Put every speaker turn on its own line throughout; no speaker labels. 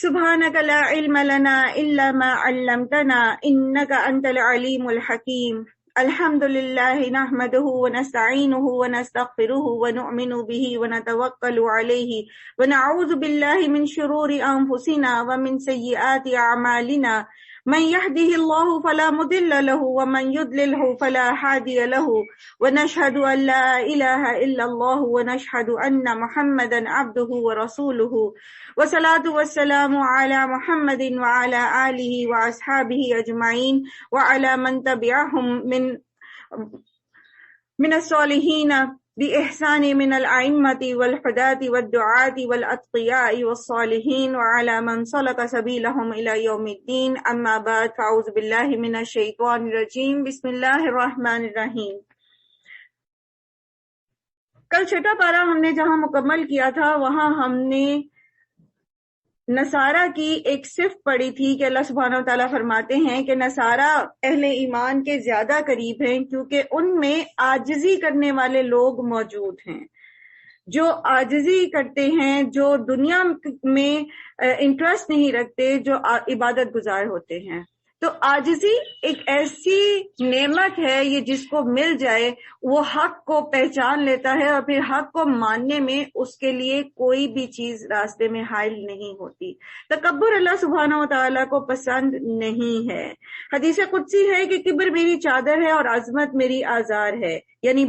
سبحانك لا علم لنا إلا ما علمتنا إنك أنت العليم الحكيم. الحمد لله نحمده ونستعينه ونستغفره ونؤمن به ونتوكل عليه ونعوذ بالله من شرور أنفسنا ومن سيئات أعمالنا. من يهده الله فلا مضل له ومن يضلله فلا هادي له ونشهد أن لا إله إلا الله ونشهد أن محمدا عبده ورسوله والصلاة والسلام على محمد وعلى آله وأصحابه أجمعين وعلى من تبعهم من الصالحين بإحسان من الأئمة والحداة والدعاة والأتقياء والصالحين وعلى من سلك سبيلهم إلى يوم الدين. أما بعد فأعوذ بالله من الشيطان الرجيم. بسم الله الرحمن الرحيم. کل چھٹا پارہ ہم نے جہاں مکمل کیا تھا وہاں ہم نے نصارہ کی ایک صفت پڑھی تھی کہ اللہ سبحانہ و تعالیٰ فرماتے ہیں کہ نصارہ اہل ایمان کے زیادہ قریب ہیں کیونکہ ان میں عاجزی کرنے والے لوگ موجود ہیں، جو عاجزی کرتے ہیں، جو دنیا میں انٹرسٹ نہیں رکھتے، جو عبادت گزار ہوتے ہیں. تو عاجزی ایک ایسی نعمت ہے، یہ جس کو مل جائے وہ حق کو پہچان لیتا ہے اور پھر حق کو ماننے میں اس کے لیے کوئی بھی چیز راستے میں حائل نہیں ہوتی. تکبر اللہ سبحانہ و تعالیٰ کو پسند نہیں ہے. حدیث قدسی ہے کہ کبر میری چادر ہے اور عظمت میری آزار ہے، یعنی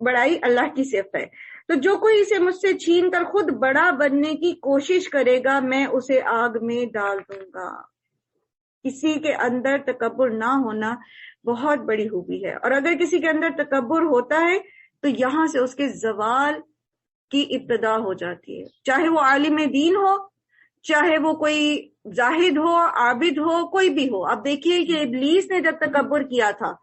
بڑائی اللہ کی صفت ہے. تو جو کوئی اسے مجھ سے چھین کر خود بڑا بننے کی کوشش کرے گا میں اسے آگ میں ڈال دوں گا. کسی کے اندر تکبر نہ ہونا بہت بڑی خوبی ہے، اور اگر کسی کے اندر تکبر ہوتا ہے تو یہاں سے اس کے زوال کی ابتدا ہو جاتی ہے، چاہے وہ عالم دین ہو، چاہے وہ کوئی زاہد ہو، عابد ہو، کوئی بھی ہو. اب دیکھیے کہ ابلیس نے جب تکبر کیا تھا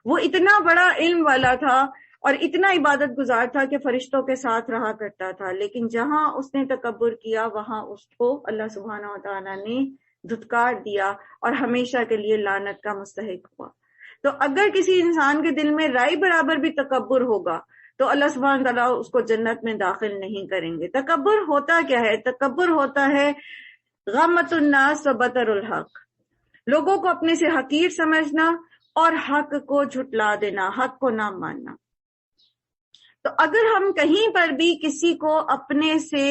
وہ اتنا بڑا علم والا تھا اور اتنا عبادت گزار تھا کہ فرشتوں کے ساتھ رہا کرتا تھا، لیکن جہاں اس نے تکبر کیا وہاں اس کو اللہ سبحانہ و تعالیٰ نے دھتکار دیا اور ہمیشہ کے لیے لعنت کا مستحق ہوا. تو اگر کسی انسان کے دل میں رائی برابر بھی تکبر ہوگا تو اللہ سبحانہ تعالیٰ اس کو جنت میں داخل نہیں کریں گے. تکبر ہوتا کیا ہے؟ تکبر ہوتا ہے غمت الناس و بطر الحق، لوگوں کو اپنے سے حقیر سمجھنا اور حق کو جھٹلا دینا، حق کو نہ ماننا. تو اگر ہم کہیں پر بھی کسی کو اپنے سے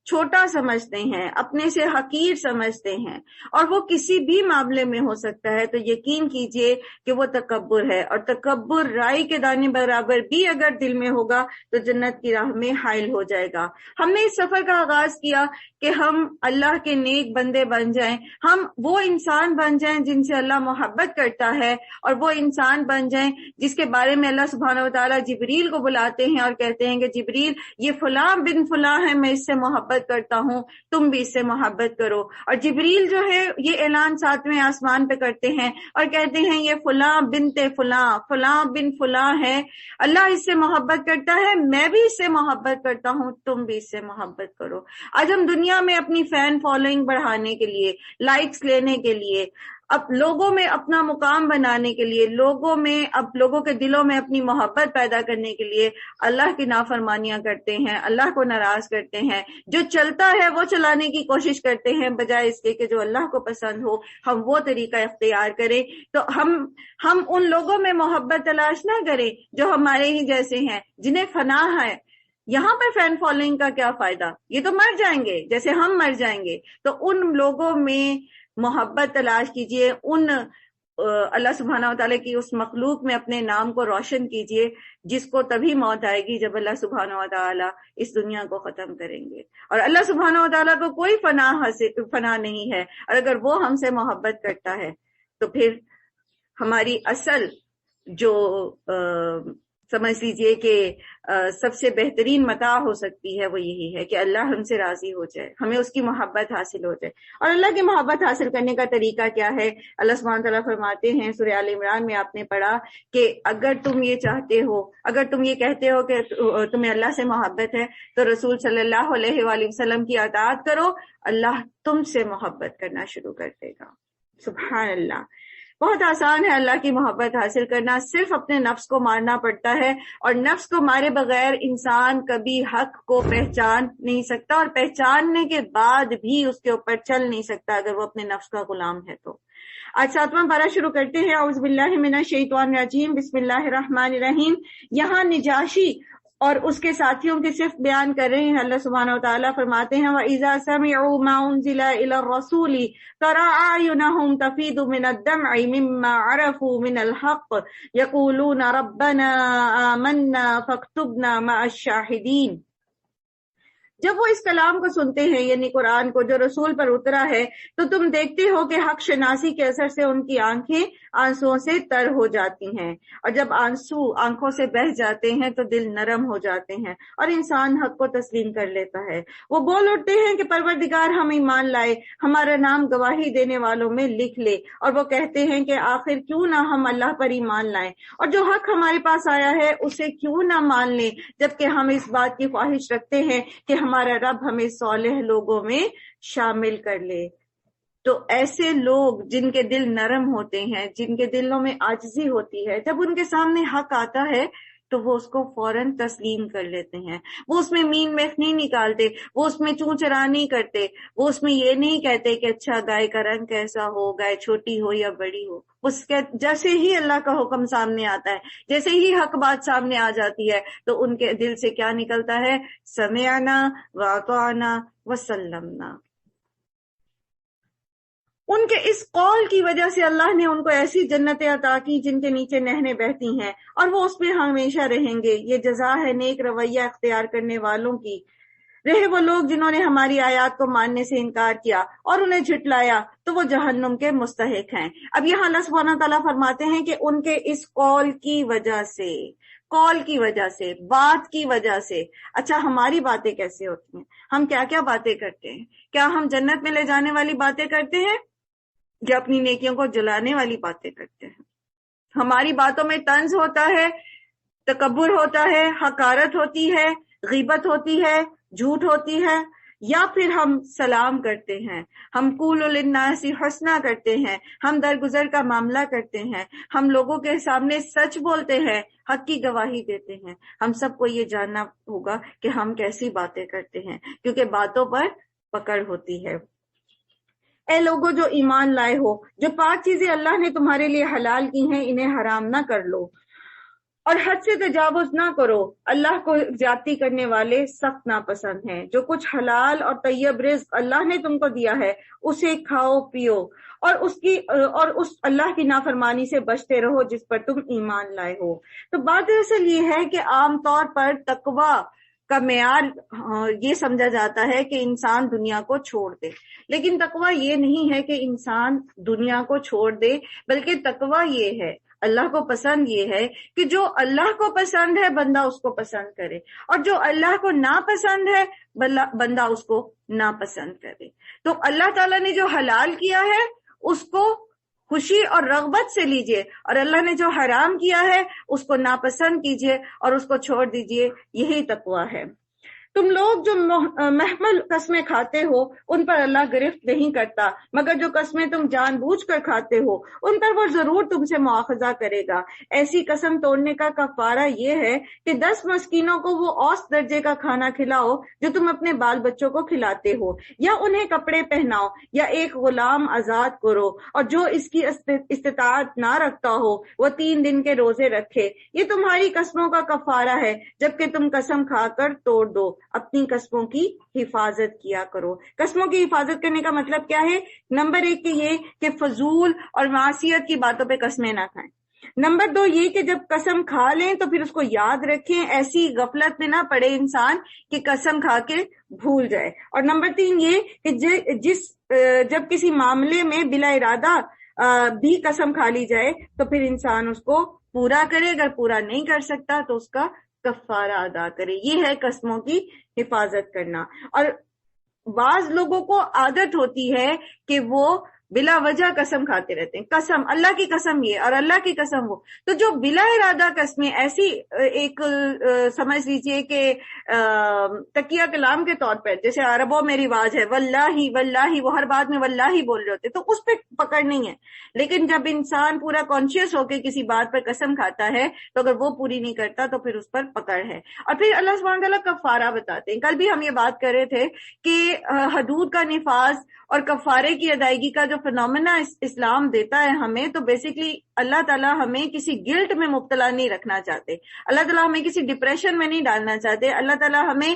چھوٹا سمجھتے ہیں، اپنے سے حقیر سمجھتے ہیں، اور وہ کسی بھی معاملے میں ہو سکتا ہے، تو یقین کیجئے کہ وہ تکبر ہے. اور تکبر رائی کے دانے برابر بھی اگر دل میں ہوگا تو جنت کی راہ میں حائل ہو جائے گا. ہم نے اس سفر کا آغاز کیا کہ ہم اللہ کے نیک بندے بن جائیں، ہم وہ انسان بن جائیں جن سے اللہ محبت کرتا ہے، اور وہ انسان بن جائیں جس کے بارے میں اللہ سبحانہ و تعالیٰ جبریل کو بلاتے ہیں اور کہتے ہیں کہ جبریل یہ فلاں بن فلاں ہے، میں اس سے محبت کرتا ہوں، تم بھی اس سے محبت کرو. اور جبریل جو ہے یہ اعلان 7ویں آسمان پہ کرتے ہیں اور کہتے ہیں یہ فلاں بنت فلاں، فلاں بن فلاں ہے، اللہ اس سے محبت کرتا ہے، میں بھی اس سے محبت کرتا ہوں، تم بھی اس سے محبت کرو. آج ہم دنیا میں اپنی فین فالوئنگ بڑھانے کے لیے، لائکس لینے کے لیے، اب لوگوں میں اپنا مقام بنانے کے لیے، لوگوں کے دلوں میں اپنی محبت پیدا کرنے کے لیے اللہ کی نافرمانیاں کرتے ہیں، اللہ کو ناراض کرتے ہیں. جو چلتا ہے وہ چلانے کی کوشش کرتے ہیں بجائے اس کے کہ جو اللہ کو پسند ہو ہم وہ طریقہ اختیار کریں. تو ہم ان لوگوں میں محبت تلاش نہ کریں جو ہمارے ہی جیسے ہیں، جنہیں فنا ہے. یہاں پر فین فالوئنگ کا کیا فائدہ؟ یہ تو مر جائیں گے جیسے ہم مر جائیں گے. تو ان لوگوں میں محبت تلاش کیجئے، ان اللہ سبحانہ و تعالیٰ کی اس مخلوق میں اپنے نام کو روشن کیجئے جس کو تبھی موت آئے گی جب اللہ سبحانہ و تعالیٰ اس دنیا کو ختم کریں گے. اور اللہ سبحانہ و تعالیٰ کو کوئی فنا نہیں ہے، اور اگر وہ ہم سے محبت کرتا ہے تو پھر ہماری اصل جو سمجھ لیجئے کہ سب سے بہترین متاع ہو سکتی ہے وہ یہی ہے کہ اللہ ہم سے راضی ہو جائے، ہمیں اس کی محبت حاصل ہو جائے. اور اللہ کی محبت حاصل کرنے کا طریقہ کیا ہے؟ اللہ سبحانہ تعالیٰ فرماتے ہیں سورہ آل عمران میں، آپ نے پڑھا کہ اگر تم یہ چاہتے ہو، اگر تم یہ کہتے ہو کہ تمہیں اللہ سے محبت ہے تو رسول صلی اللہ علیہ وآلہ وسلم کی اطاعت کرو، اللہ تم سے محبت کرنا شروع کر دے گا. سبحان اللہ. بہت آسان ہے اللہ کی محبت حاصل کرنا، صرف اپنے نفس کو مارنا پڑتا ہے، اور نفس کو مارے بغیر انسان کبھی حق کو پہچان نہیں سکتا، اور پہچاننے کے بعد بھی اس کے اوپر چل نہیں سکتا اگر وہ اپنے نفس کا غلام ہے تو۔ آج 7واں پارہ شروع کرتے ہیں۔ اعوذ باللہ من الشیطان الرجیم، بسم اللہ الرحمن الرحیم۔ یہاں نجاشی اور اس کے ساتھیوں کی صرف بیان کر رہے ہیں۔ اللہ سبحانہ وتعالیٰ فرماتے ہیں وَإِذَا سَمِعُوا مَا أُنزِلَ إِلَى الرَّسُولِ تَرَىٰ أَعْيُنَهُمْ تَفِيضُ مِنَ الدَّمْعِ مِمَّا عَرَفُوا مِنَ الْحَقِّ يَقُولُونَ رَبَّنَا آمَنَّا فَاكْتُبْنَا مَعَ الشَّاهِدِينَ۔ جب وہ اس کلام کو سنتے ہیں، یعنی قرآن کو جو رسول پر اترا ہے، تو تم دیکھتے ہو کہ حق شناسی کے اثر سے ان کی آنکھیں آنسوؤں سے تر ہو جاتی ہیں، اور جب آنسو آنکھوں سے بہہ جاتے ہیں تو دل نرم ہو جاتے ہیں اور انسان حق کو تسلیم کر لیتا ہے۔ وہ بول اٹھتے ہیں کہ پروردگار ہم ایمان لائے، ہمارا نام گواہی دینے والوں میں لکھ لے، اور وہ کہتے ہیں کہ آخر کیوں نہ ہم اللہ پر ایمان لائیں، اور جو حق ہمارے پاس آیا ہے اسے کیوں نہ مان لیں، جبکہ ہم اس بات کی خواہش رکھتے ہیں کہ ہمارا رب ہمیں صالح لوگوں میں شامل کر لے۔ تو ایسے لوگ جن کے دل نرم ہوتے ہیں، جن کے دلوں میں عاجزی ہوتی ہے، جب ان کے سامنے حق آتا ہے تو وہ اس کو فوراً تسلیم کر لیتے ہیں۔ وہ اس میں مین میخ نہیں نکالتے، وہ اس میں چون چرا نہیں کرتے، وہ اس میں یہ نہیں کہتے کہ اچھا گائے کا رنگ کیسا ہو، گائے چھوٹی ہو یا بڑی ہو۔ اس کے جیسے ہی اللہ کا حکم سامنے آتا ہے، جیسے ہی حق بات سامنے آ جاتی ہے، تو ان کے دل سے کیا نکلتا ہے؟ سمعنا واطعنا وسلمنا۔ ان کے اس قول کی وجہ سے اللہ نے ان کو ایسی جنتیں عطا کی جن کے نیچے نہریں بہتی ہیں، اور وہ اس میں ہمیشہ رہیں گے۔ یہ جزا ہے نیک رویہ اختیار کرنے والوں کی۔ رہے وہ لوگ جنہوں نے ہماری آیات کو ماننے سے انکار کیا اور انہیں جھٹلایا، تو وہ جہنم کے مستحق ہیں۔ اب یہاں اللہ سبحانہ تعالیٰ فرماتے ہیں کہ ان کے اس قول کی وجہ سے، بات کی وجہ سے۔ اچھا، ہماری باتیں کیسے ہوتی ہیں؟ ہم کیا کیا باتیں کرتے ہیں؟ کیا ہم جنت میں لے جانے والی باتیں کرتے ہیں یا اپنی نیکیوں کو جلانے والی باتیں کرتے ہیں؟ ہماری باتوں میں طنز ہوتا ہے، تکبر ہوتا ہے، حقارت ہوتی ہے، غیبت ہوتی ہے، جھوٹ ہوتی ہے، یا پھر ہم سلام کرتے ہیں، ہم قول للناس حسنا کرتے ہیں، ہم درگزر کا معاملہ کرتے ہیں، ہم لوگوں کے سامنے سچ بولتے ہیں، حق کی گواہی دیتے ہیں۔ ہم سب کو یہ جاننا ہوگا کہ ہم کیسی باتیں کرتے ہیں، کیونکہ باتوں پر پکڑ ہوتی ہے۔ اے لوگوں جو ایمان لائے ہو، جو پاک چیزیں اللہ نے تمہارے لیے حلال کی ہیں انہیں حرام نہ کر لو، اور حد سے تجاوز نہ کرو۔ اللہ کو زیادتی کرنے والے سخت ناپسند ہیں۔ جو کچھ حلال اور طیب رزق اللہ نے تم کو دیا ہے اسے کھاؤ پیو، اور اس اللہ کی نافرمانی سے بچتے رہو جس پر تم ایمان لائے ہو۔ تو بات دراصل یہ ہے کہ عام طور پر تقویٰ کا معیار یہ سمجھا جاتا ہے کہ انسان دنیا کو چھوڑ دے، لیکن تقویٰ یہ نہیں ہے کہ انسان دنیا کو چھوڑ دے، بلکہ تقویٰ یہ ہے، اللہ کو پسند یہ ہے کہ جو اللہ کو پسند ہے بندہ اس کو پسند کرے، اور جو اللہ کو ناپسند ہے بندہ اس کو ناپسند کرے۔ تو اللہ تعالیٰ نے جو حلال کیا ہے اس کو خوشی اور رغبت سے لیجئے، اور اللہ نے جو حرام کیا ہے اس کو ناپسند کیجئے اور اس کو چھوڑ دیجئے۔ یہی تقویٰ ہے۔ تم لوگ جو محمل قسمیں کھاتے ہو ان پر اللہ گرفت نہیں کرتا، مگر جو قسمیں تم جان بوجھ کر کھاتے ہو ان پر وہ ضرور تم سے مواخذہ کرے گا۔ ایسی قسم توڑنے کا کفارہ یہ ہے کہ 10 مسکینوں کو وہ اوسط درجے کا کھانا کھلاؤ جو تم اپنے بال بچوں کو کھلاتے ہو، یا انہیں کپڑے پہناؤ، یا ایک غلام آزاد کرو، اور جو اس کی استطاعت نہ رکھتا ہو وہ 3 دن کے روزے رکھے۔ یہ تمہاری قسموں کا کفارہ ہے جبکہ تم قسم کھا کر توڑ دو، اپنی قسموں کی حفاظت کیا کرو۔ قسموں کی حفاظت کرنے کا مطلب کیا ہے؟ نمبر 1 یہ کہ فضول اور معصیت کی باتوں پہ قسمیں نہ کھائیں۔ نمبر 2 یہ کہ جب قسم کھا لیں تو پھر اس کو یاد رکھیں، ایسی غفلت میں نہ پڑے انسان کہ قسم کھا کے بھول جائے۔ اور نمبر 3 یہ کہ جب کسی معاملے میں بلا ارادہ بھی قسم کھا لی جائے تو پھر انسان اس کو پورا کرے، اگر پورا نہیں کر سکتا تو اس کا کفارہ ادا کرے۔ یہ ہے قسموں کی حفاظت کرنا۔ اور بعض لوگوں کو عادت ہوتی ہے کہ وہ بلا وجہ قسم کھاتے رہتے ہیں، قسم اللہ کی قسم یہ اور اللہ کی قسم وہ. تو جو بلا ارادہ قسمیں ایسی ایک سمجھ لیجئے کہ تکیہ کلام کے طور پر جیسے عربوں میں رواج ہے واللہ واللہ، وہ ہر بات میں واللہ بول رہے ہوتے، تو اس پہ پکڑ نہیں ہے. لیکن جب انسان پورا کانشیس ہو کے کسی بات پر قسم کھاتا ہے تو اگر وہ پوری نہیں کرتا تو پھر اس پر پکڑ ہے. اور پھر اللہ سبحانہ تعالیٰ کفارہ بتاتے ہیں. کل بھی ہم یہ بات کر رہے تھے کہ حدود کا نفاذ اور کفارے کی ادائیگی کا جو فنومنا اسلام دیتا ہے ہمیں، تو بیسیکلی اللہ تعالیٰ ہمیں کسی گلٹ میں مبتلا نہیں رکھنا چاہتے، اللہ تعالیٰ ہمیں کسی ڈپریشن میں نہیں ڈالنا چاہتے، اللہ تعالیٰ ہمیں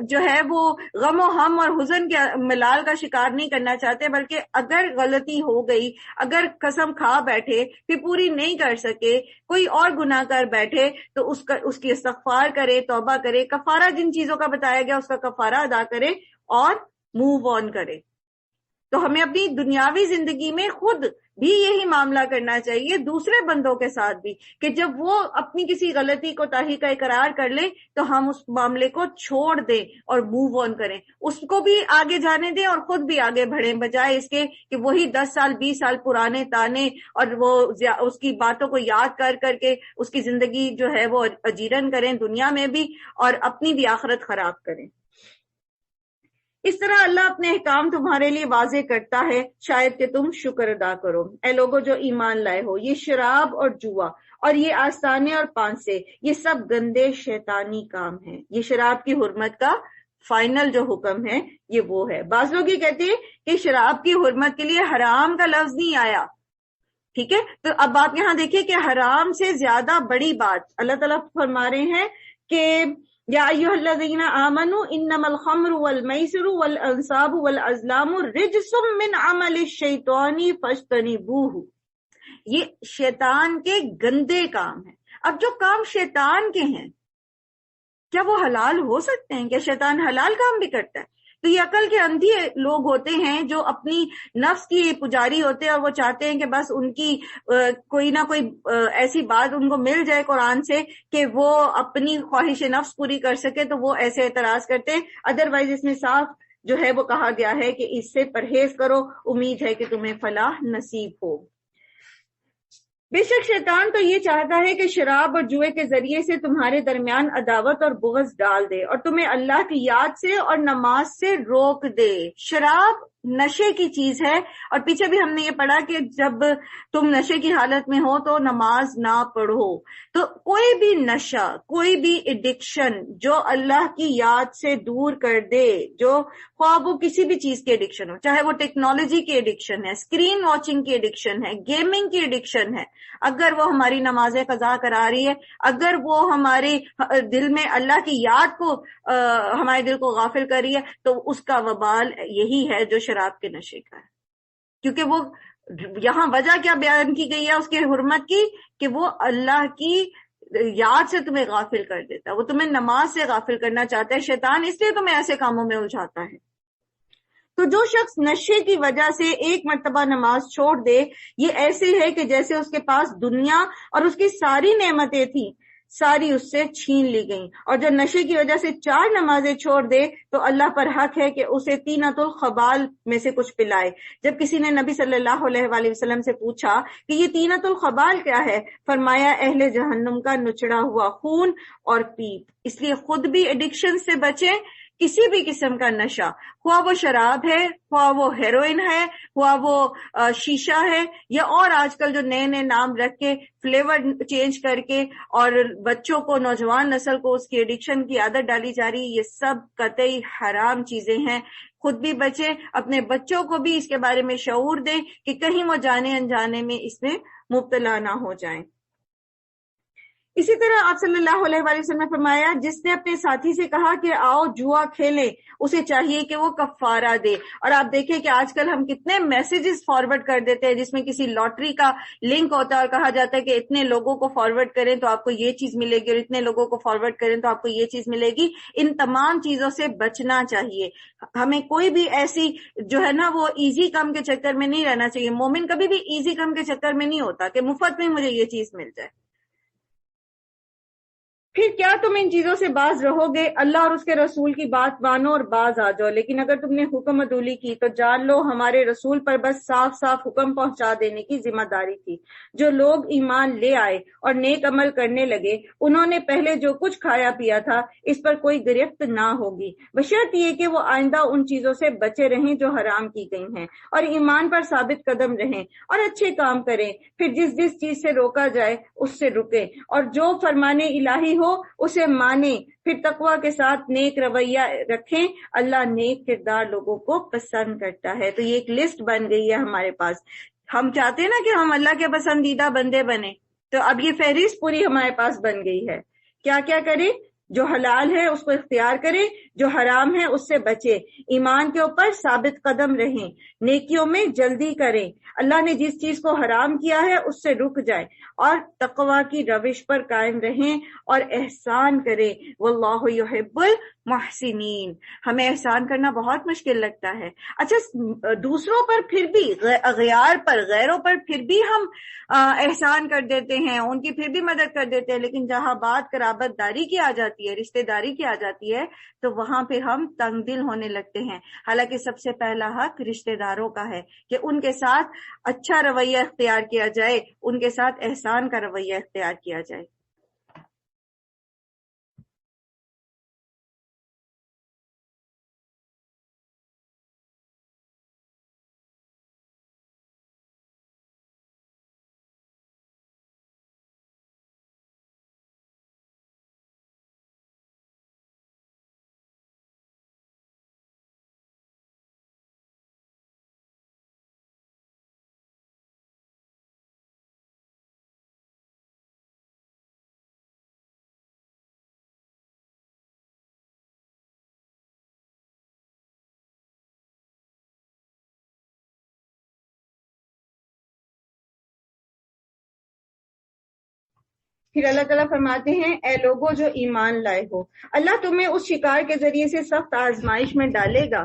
جو ہے وہ غم و ہم اور حزن کے ملال کا شکار نہیں کرنا چاہتے، بلکہ اگر غلطی ہو گئی، اگر قسم کھا بیٹھے پھر پوری نہیں کر سکے، کوئی اور گناہ کر بیٹھے تو اس کی استغفار کرے، توبہ کرے، کفارہ جن چیزوں کا بتایا گیا اس کا کفارہ ادا کرے اور موو آن کرے. تو ہمیں اپنی دنیاوی زندگی میں خود بھی یہی معاملہ کرنا چاہیے، دوسرے بندوں کے ساتھ بھی، کہ جب وہ اپنی کسی غلطی کو کوتاہی کا اقرار کر لیں تو ہم اس معاملے کو چھوڑ دیں اور موو آن کریں، اس کو بھی آگے جانے دیں اور خود بھی آگے بڑھیں، بجائے اس کے کہ وہی 10 سال 20 سال پرانے تانے اور وہ اس کی باتوں کو یاد کر کر کے اس کی زندگی جو ہے وہ اجیرن کریں دنیا میں بھی اور اپنی بھی آخرت خراب کریں. اس طرح اللہ اپنے احکام تمہارے لیے واضح کرتا ہے شاید کہ تم شکر ادا کرو. اے لوگوں جو ایمان لائے ہو، یہ شراب اور جوا اور یہ آستانے اور پانسے یہ سب گندے شیطانی کام ہیں. یہ شراب کی حرمت کا فائنل جو حکم ہے یہ وہ ہے. بعض لوگ یہ کہتے ہیں کہ شراب کی حرمت کے لیے حرام کا لفظ نہیں آیا، ٹھیک ہے، تو اب آپ یہاں دیکھیں کہ حرام سے زیادہ بڑی بات اللہ تعالیٰ فرما رہے ہیں کہ یا ایھا الذین آمنوا انما الخمر والمیسر والانصاب والازلام رجس من عمل الشیطان فاجتنبوہ. یہ شیطان کے گندے کام ہیں. اب جو کام شیطان کے ہیں کیا وہ حلال ہو سکتے ہیں؟ کیا شیطان حلال کام بھی کرتا ہے؟ تو یہ عقل کے اندھی لوگ ہوتے ہیں جو اپنی نفس کی پجاری ہوتے ہیں اور وہ چاہتے ہیں کہ بس ان کی کوئی نہ کوئی ایسی بات ان کو مل جائے قرآن سے کہ وہ اپنی خواہش نفس پوری کر سکے، تو وہ ایسے اعتراض کرتے ہیں. ادروائز اس میں صاف جو ہے وہ کہا گیا ہے کہ اس سے پرہیز کرو، امید ہے کہ تمہیں فلاح نصیب ہو. بے شک شیطان تو یہ چاہتا ہے کہ شراب اور جوئے کے ذریعے سے تمہارے درمیان عداوت اور بغض ڈال دے اور تمہیں اللہ کی یاد سے اور نماز سے روک دے. شراب نشے کی چیز ہے، اور پیچھے بھی ہم نے یہ پڑھا کہ جب تم نشے کی حالت میں ہو تو نماز نہ پڑھو. تو کوئی بھی نشہ، کوئی بھی ایڈکشن جو اللہ کی یاد سے دور کر دے، جو خواہ وہ کسی بھی چیز کی ایڈکشن ہو، چاہے وہ ٹیکنالوجی کی ایڈکشن ہے، اسکرین واچنگ کی ایڈکشن ہے، گیمنگ کی ایڈکشن ہے، اگر وہ ہماری نمازیں قضا کرا رہی ہے، اگر وہ ہمارے دل میں اللہ کی یاد کو ہمارے دل کو غافل کر رہی ہے، تو اس کا وبال یہی ہے جو شراب کے نشے کا ہے. کیونکہ وہ یہاں وجہ کیا بیان کی گئی ہے اس کے حرمت کی، کہ وہ اللہ کی یاد سے تمہیں غافل کر دیتا ہے، وہ تمہیں نماز سے غافل کرنا چاہتا ہے شیطان، اس لیے تمہیں ایسے کاموں میں الجھاتا ہے. تو جو شخص نشے کی وجہ سے ایک مرتبہ نماز چھوڑ دے، یہ ایسے ہے کہ جیسے اس کے پاس دنیا اور اس کی ساری نعمتیں تھیں ساری اس سے چھین لی گئیں. اور جو نشے کی وجہ سے 4 نمازیں چھوڑ دے تو اللہ پر حق ہے کہ اسے طینۃ الخبال میں سے کچھ پلائے. جب کسی نے نبی صلی اللہ علیہ وآلہ وسلم سے پوچھا کہ یہ طینۃ الخبال کیا ہے، فرمایا اہل جہنم کا نچڑا ہوا خون اور پیپ. اس لیے خود بھی ایڈکشن سے بچیں، کسی بھی قسم کا نشہ، خواہ وہ شراب ہے، خواہ وہ ہیروئن ہے، خواہ وہ شیشہ ہے، یا اور آج کل جو نئے نئے نام رکھ کے فلیور چینج کر کے اور بچوں کو، نوجوان نسل کو اس کی ایڈکشن کی عادت ڈالی جا رہی، یہ سب قطعی حرام چیزیں ہیں. خود بھی بچیں، اپنے بچوں کو بھی اس کے بارے میں شعور دیں کہ کہیں وہ جانے انجانے میں اس میں مبتلا نہ ہو جائیں. اسی طرح آپ صلی اللہ علیہ وآلہ وسلم نے فرمایا جس نے اپنے ساتھی سے کہا کہ آؤ جوا کھیلیں، اسے چاہیے کہ وہ کفارہ دے. اور آپ دیکھیں کہ آج کل ہم کتنے میسیجز فارورڈ کر دیتے ہیں جس میں کسی لاٹری کا لنک ہوتا ہے اور کہا جاتا ہے کہ اتنے لوگوں کو فارورڈ کریں تو آپ کو یہ چیز ملے گی اور اتنے لوگوں کو فارورڈ کریں تو آپ کو یہ چیز ملے گی. ان تمام چیزوں سے بچنا چاہیے. ہمیں کوئی بھی ایسی جو ہے نا وہ ایزی کم کے چکر میں نہیں رہنا چاہیے. مومن کبھی بھی ایزی کم کے چکر میں نہیں ہوتا کہ مفت میں مجھے یہ چیز مل جائے. پھر کیا تم ان چیزوں سے باز رہو گے؟ اللہ اور اس کے رسول کی بات مانو اور باز آ جاؤ، لیکن اگر تم نے حکم عدولی کی تو جان لو ہمارے رسول پر بس صاف صاف حکم پہنچا دینے کی ذمہ داری تھی۔ جو لوگ ایمان لے آئے اور نیک عمل کرنے لگے انہوں نے پہلے جو کچھ کھایا پیا تھا اس پر کوئی گرفت نہ ہوگی، بشرط یہ کہ وہ آئندہ ان چیزوں سے بچے رہیں جو حرام کی گئی ہیں، اور ایمان پر ثابت قدم رہیں اور اچھے کام کریں، پھر جس جس چیز سے روکا جائے اس سے رکیں، اور جو فرمانے الہی ہو اسے مانیں، پھر تقوی کے ساتھ نیک رویہ رکھیں، اللہ نیک کردار لوگوں کو پسند کرتا ہے۔ تو یہ ایک لسٹ بن گئی ہے ہمارے پاس، ہم چاہتے ہیں نا کہ ہم اللہ کے پسندیدہ بندے بنیں، تو اب یہ فہرست پوری ہمارے پاس بن گئی ہے، کیا کیا کریں؟ جو حلال ہے اس کو اختیار کریں، جو حرام ہے اس سے بچیں، ایمان کے اوپر ثابت قدم رہیں، نیکیوں میں جلدی کریں، اللہ نے جس چیز کو حرام کیا ہے اس سے رک جائیں، اور تقوی کی روش پر قائم رہیں اور احسان کریں، واللہ یحب المحسنین۔ ہمیں احسان کرنا بہت مشکل لگتا ہے، اچھا دوسروں پر پھر بھی، اغیار پر، غیروں پر پھر بھی ہم احسان کر دیتے ہیں، ان کی پھر بھی مدد کر دیتے ہیں، لیکن جہاں بات قرابت داری کی آ جاتی ہے، رشتہ داری کی آ جاتی ہے، تو وہاں پہ ہم تنگ دل ہونے لگتے ہیں، حالانکہ سب سے پہلا حق رشتہ داروں کا ہے کہ ان کے ساتھ اچھا رویہ اختیار کیا جائے، ان کے ساتھ احسان کا رویہ اختیار کیا جائے۔ پھر اللہ تعالیٰ فرماتے ہیں اے لوگوں جو ایمان لائے ہو، اللہ تمہیں اس شکار کے ذریعے سے سخت آزمائش میں ڈالے گا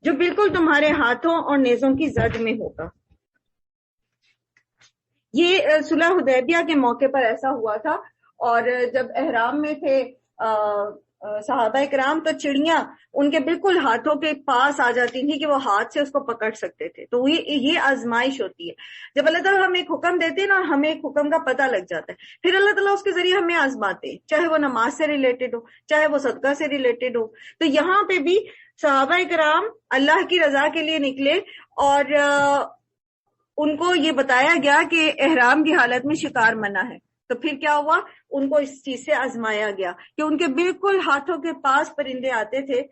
جو بالکل تمہارے ہاتھوں اور نیزوں کی زد میں ہوگا۔ یہ صلح حدیبیہ کے موقع پر ایسا ہوا تھا، اور جب احرام میں تھے صحابہ کرام تو چڑیاں ان کے بالکل ہاتھوں کے پاس آ جاتی تھی کہ وہ ہاتھ سے اس کو پکڑ سکتے تھے، تو یہ آزمائش ہوتی ہے جب اللہ تعالیٰ ہمیں ایک حکم دیتے ہیں نا، اور ہمیں ایک حکم کا پتہ لگ جاتا ہے، پھر اللہ تعالیٰ اس کے ذریعے ہمیں آزماتے ہیں، چاہے وہ نماز سے ریلیٹڈ ہو، چاہے وہ صدقہ سے ریلیٹڈ ہو۔ تو یہاں پہ بھی صحابہ کرام اللہ کی رضا کے لیے نکلے، اور ان کو یہ بتایا گیا کہ احرام کی حالت میں شکار منع ہے، تو پھر کیا ہوا، ان کو اس چیز سے آزمایا گیا کہ ان کے بالکل ہاتھوں کے پاس پرندے آتے تھے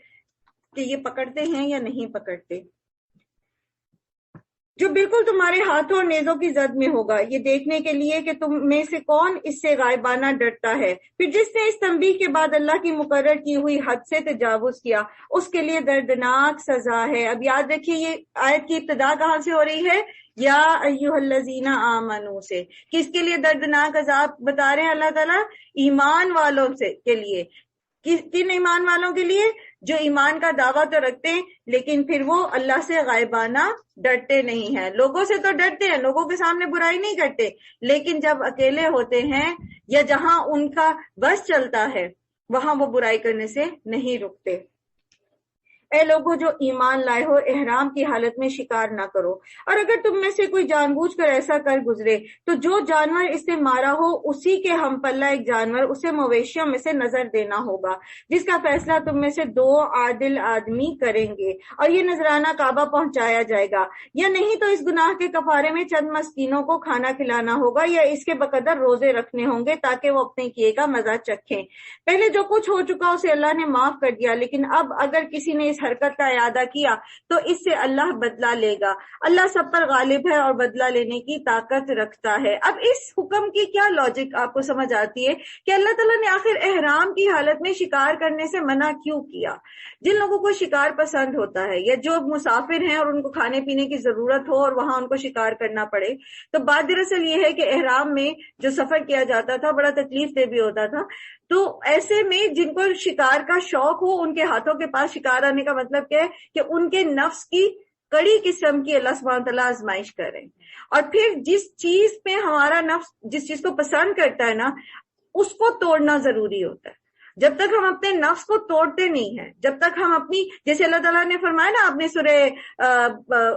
کہ یہ پکڑتے ہیں یا نہیں پکڑتے، جو بالکل تمہارے ہاتھوں اور نیزوں کی زد میں ہوگا، یہ دیکھنے کے لیے کہ تم میں سے کون اس سے غائبانہ ڈرتا ہے۔ پھر جس نے اس تنبیہ کے بعد اللہ کی مقرر کی ہوئی حد سے تجاوز کیا اس کے لیے دردناک سزا ہے۔ اب یاد رکھیے یہ آیت کی ابتدا کہاں سے ہو رہی ہے؟ یا ایھا الذین آمنو سے۔ کس کے لیے دردناک عذاب بتا رہے ہیں اللہ تعالیٰ؟ ایمان والوں سے کے لیے۔ کن ایمان والوں کے لیے؟ جو ایمان کا دعویٰ تو رکھتے ہیں لیکن پھر وہ اللہ سے غائبانہ ڈرتے نہیں ہیں۔ لوگوں سے تو ڈرتے ہیں، لوگوں کے سامنے برائی نہیں کرتے، لیکن جب اکیلے ہوتے ہیں یا جہاں ان کا بس چلتا ہے وہاں وہ برائی کرنے سے نہیں رکتے۔ اے لوگوں جو ایمان لائے ہو، احرام کی حالت میں شکار نہ کرو، اور اگر تم میں سے کوئی جان بوجھ کر ایسا کر گزرے تو جو جانور اس نے مارا ہو اسی کے ہم پلہ ایک جانور اسے مویشیوں میں سے نظر دینا ہوگا، جس کا فیصلہ تم میں سے 2 عادل آدمی کریں گے، اور یہ نذرانہ کعبہ پہنچایا جائے گا، یا نہیں تو اس گناہ کے کفارے میں چند مسکینوں کو کھانا کھلانا ہوگا، یا اس کے بقدر روزے رکھنے ہوں گے تاکہ وہ اپنے کیے کا مزہ چکھیں۔ پہلے جو کچھ ہو چکا اسے اللہ نے معاف کر دیا، لیکن اب اگر کسی نے اس حرکت کا اعادہ کیا تو اس سے اللہ بدلہ لے گا، اللہ سب پر غالب ہے اور بدلہ لینے کی طاقت رکھتا ہے۔ اب اس حکم کی کیا لاجک آپ کو سمجھ آتی ہے کہ اللہ تعالیٰ نے آخر احرام کی حالت میں شکار کرنے سے منع کیوں کیا؟ جن لوگوں کو شکار پسند ہوتا ہے یا جو مسافر ہیں اور ان کو کھانے پینے کی ضرورت ہو اور وہاں ان کو شکار کرنا پڑے، تو بات دراصل یہ ہے کہ احرام میں جو سفر کیا جاتا تھا بڑا تکلیف دہ بھی ہوتا تھا، تو ایسے میں جن کو شکار کا شوق ہو ان کے ہاتھوں کے پاس شکار آنے کا مطلب کیا ہے کہ ان کے نفس کی کڑی قسم کی اللہ سبحانہ تعالیٰ آزمائش کر رہے ہیں۔ اور پھر جس چیز پہ ہمارا نفس جس چیز کو پسند کرتا ہے نا، اس کو توڑنا ضروری ہوتا ہے. جب تک ہم اپنے نفس کو توڑتے نہیں ہیں، جب تک ہم اپنی، جیسے اللہ تعالیٰ نے فرمایا نا، آپ نے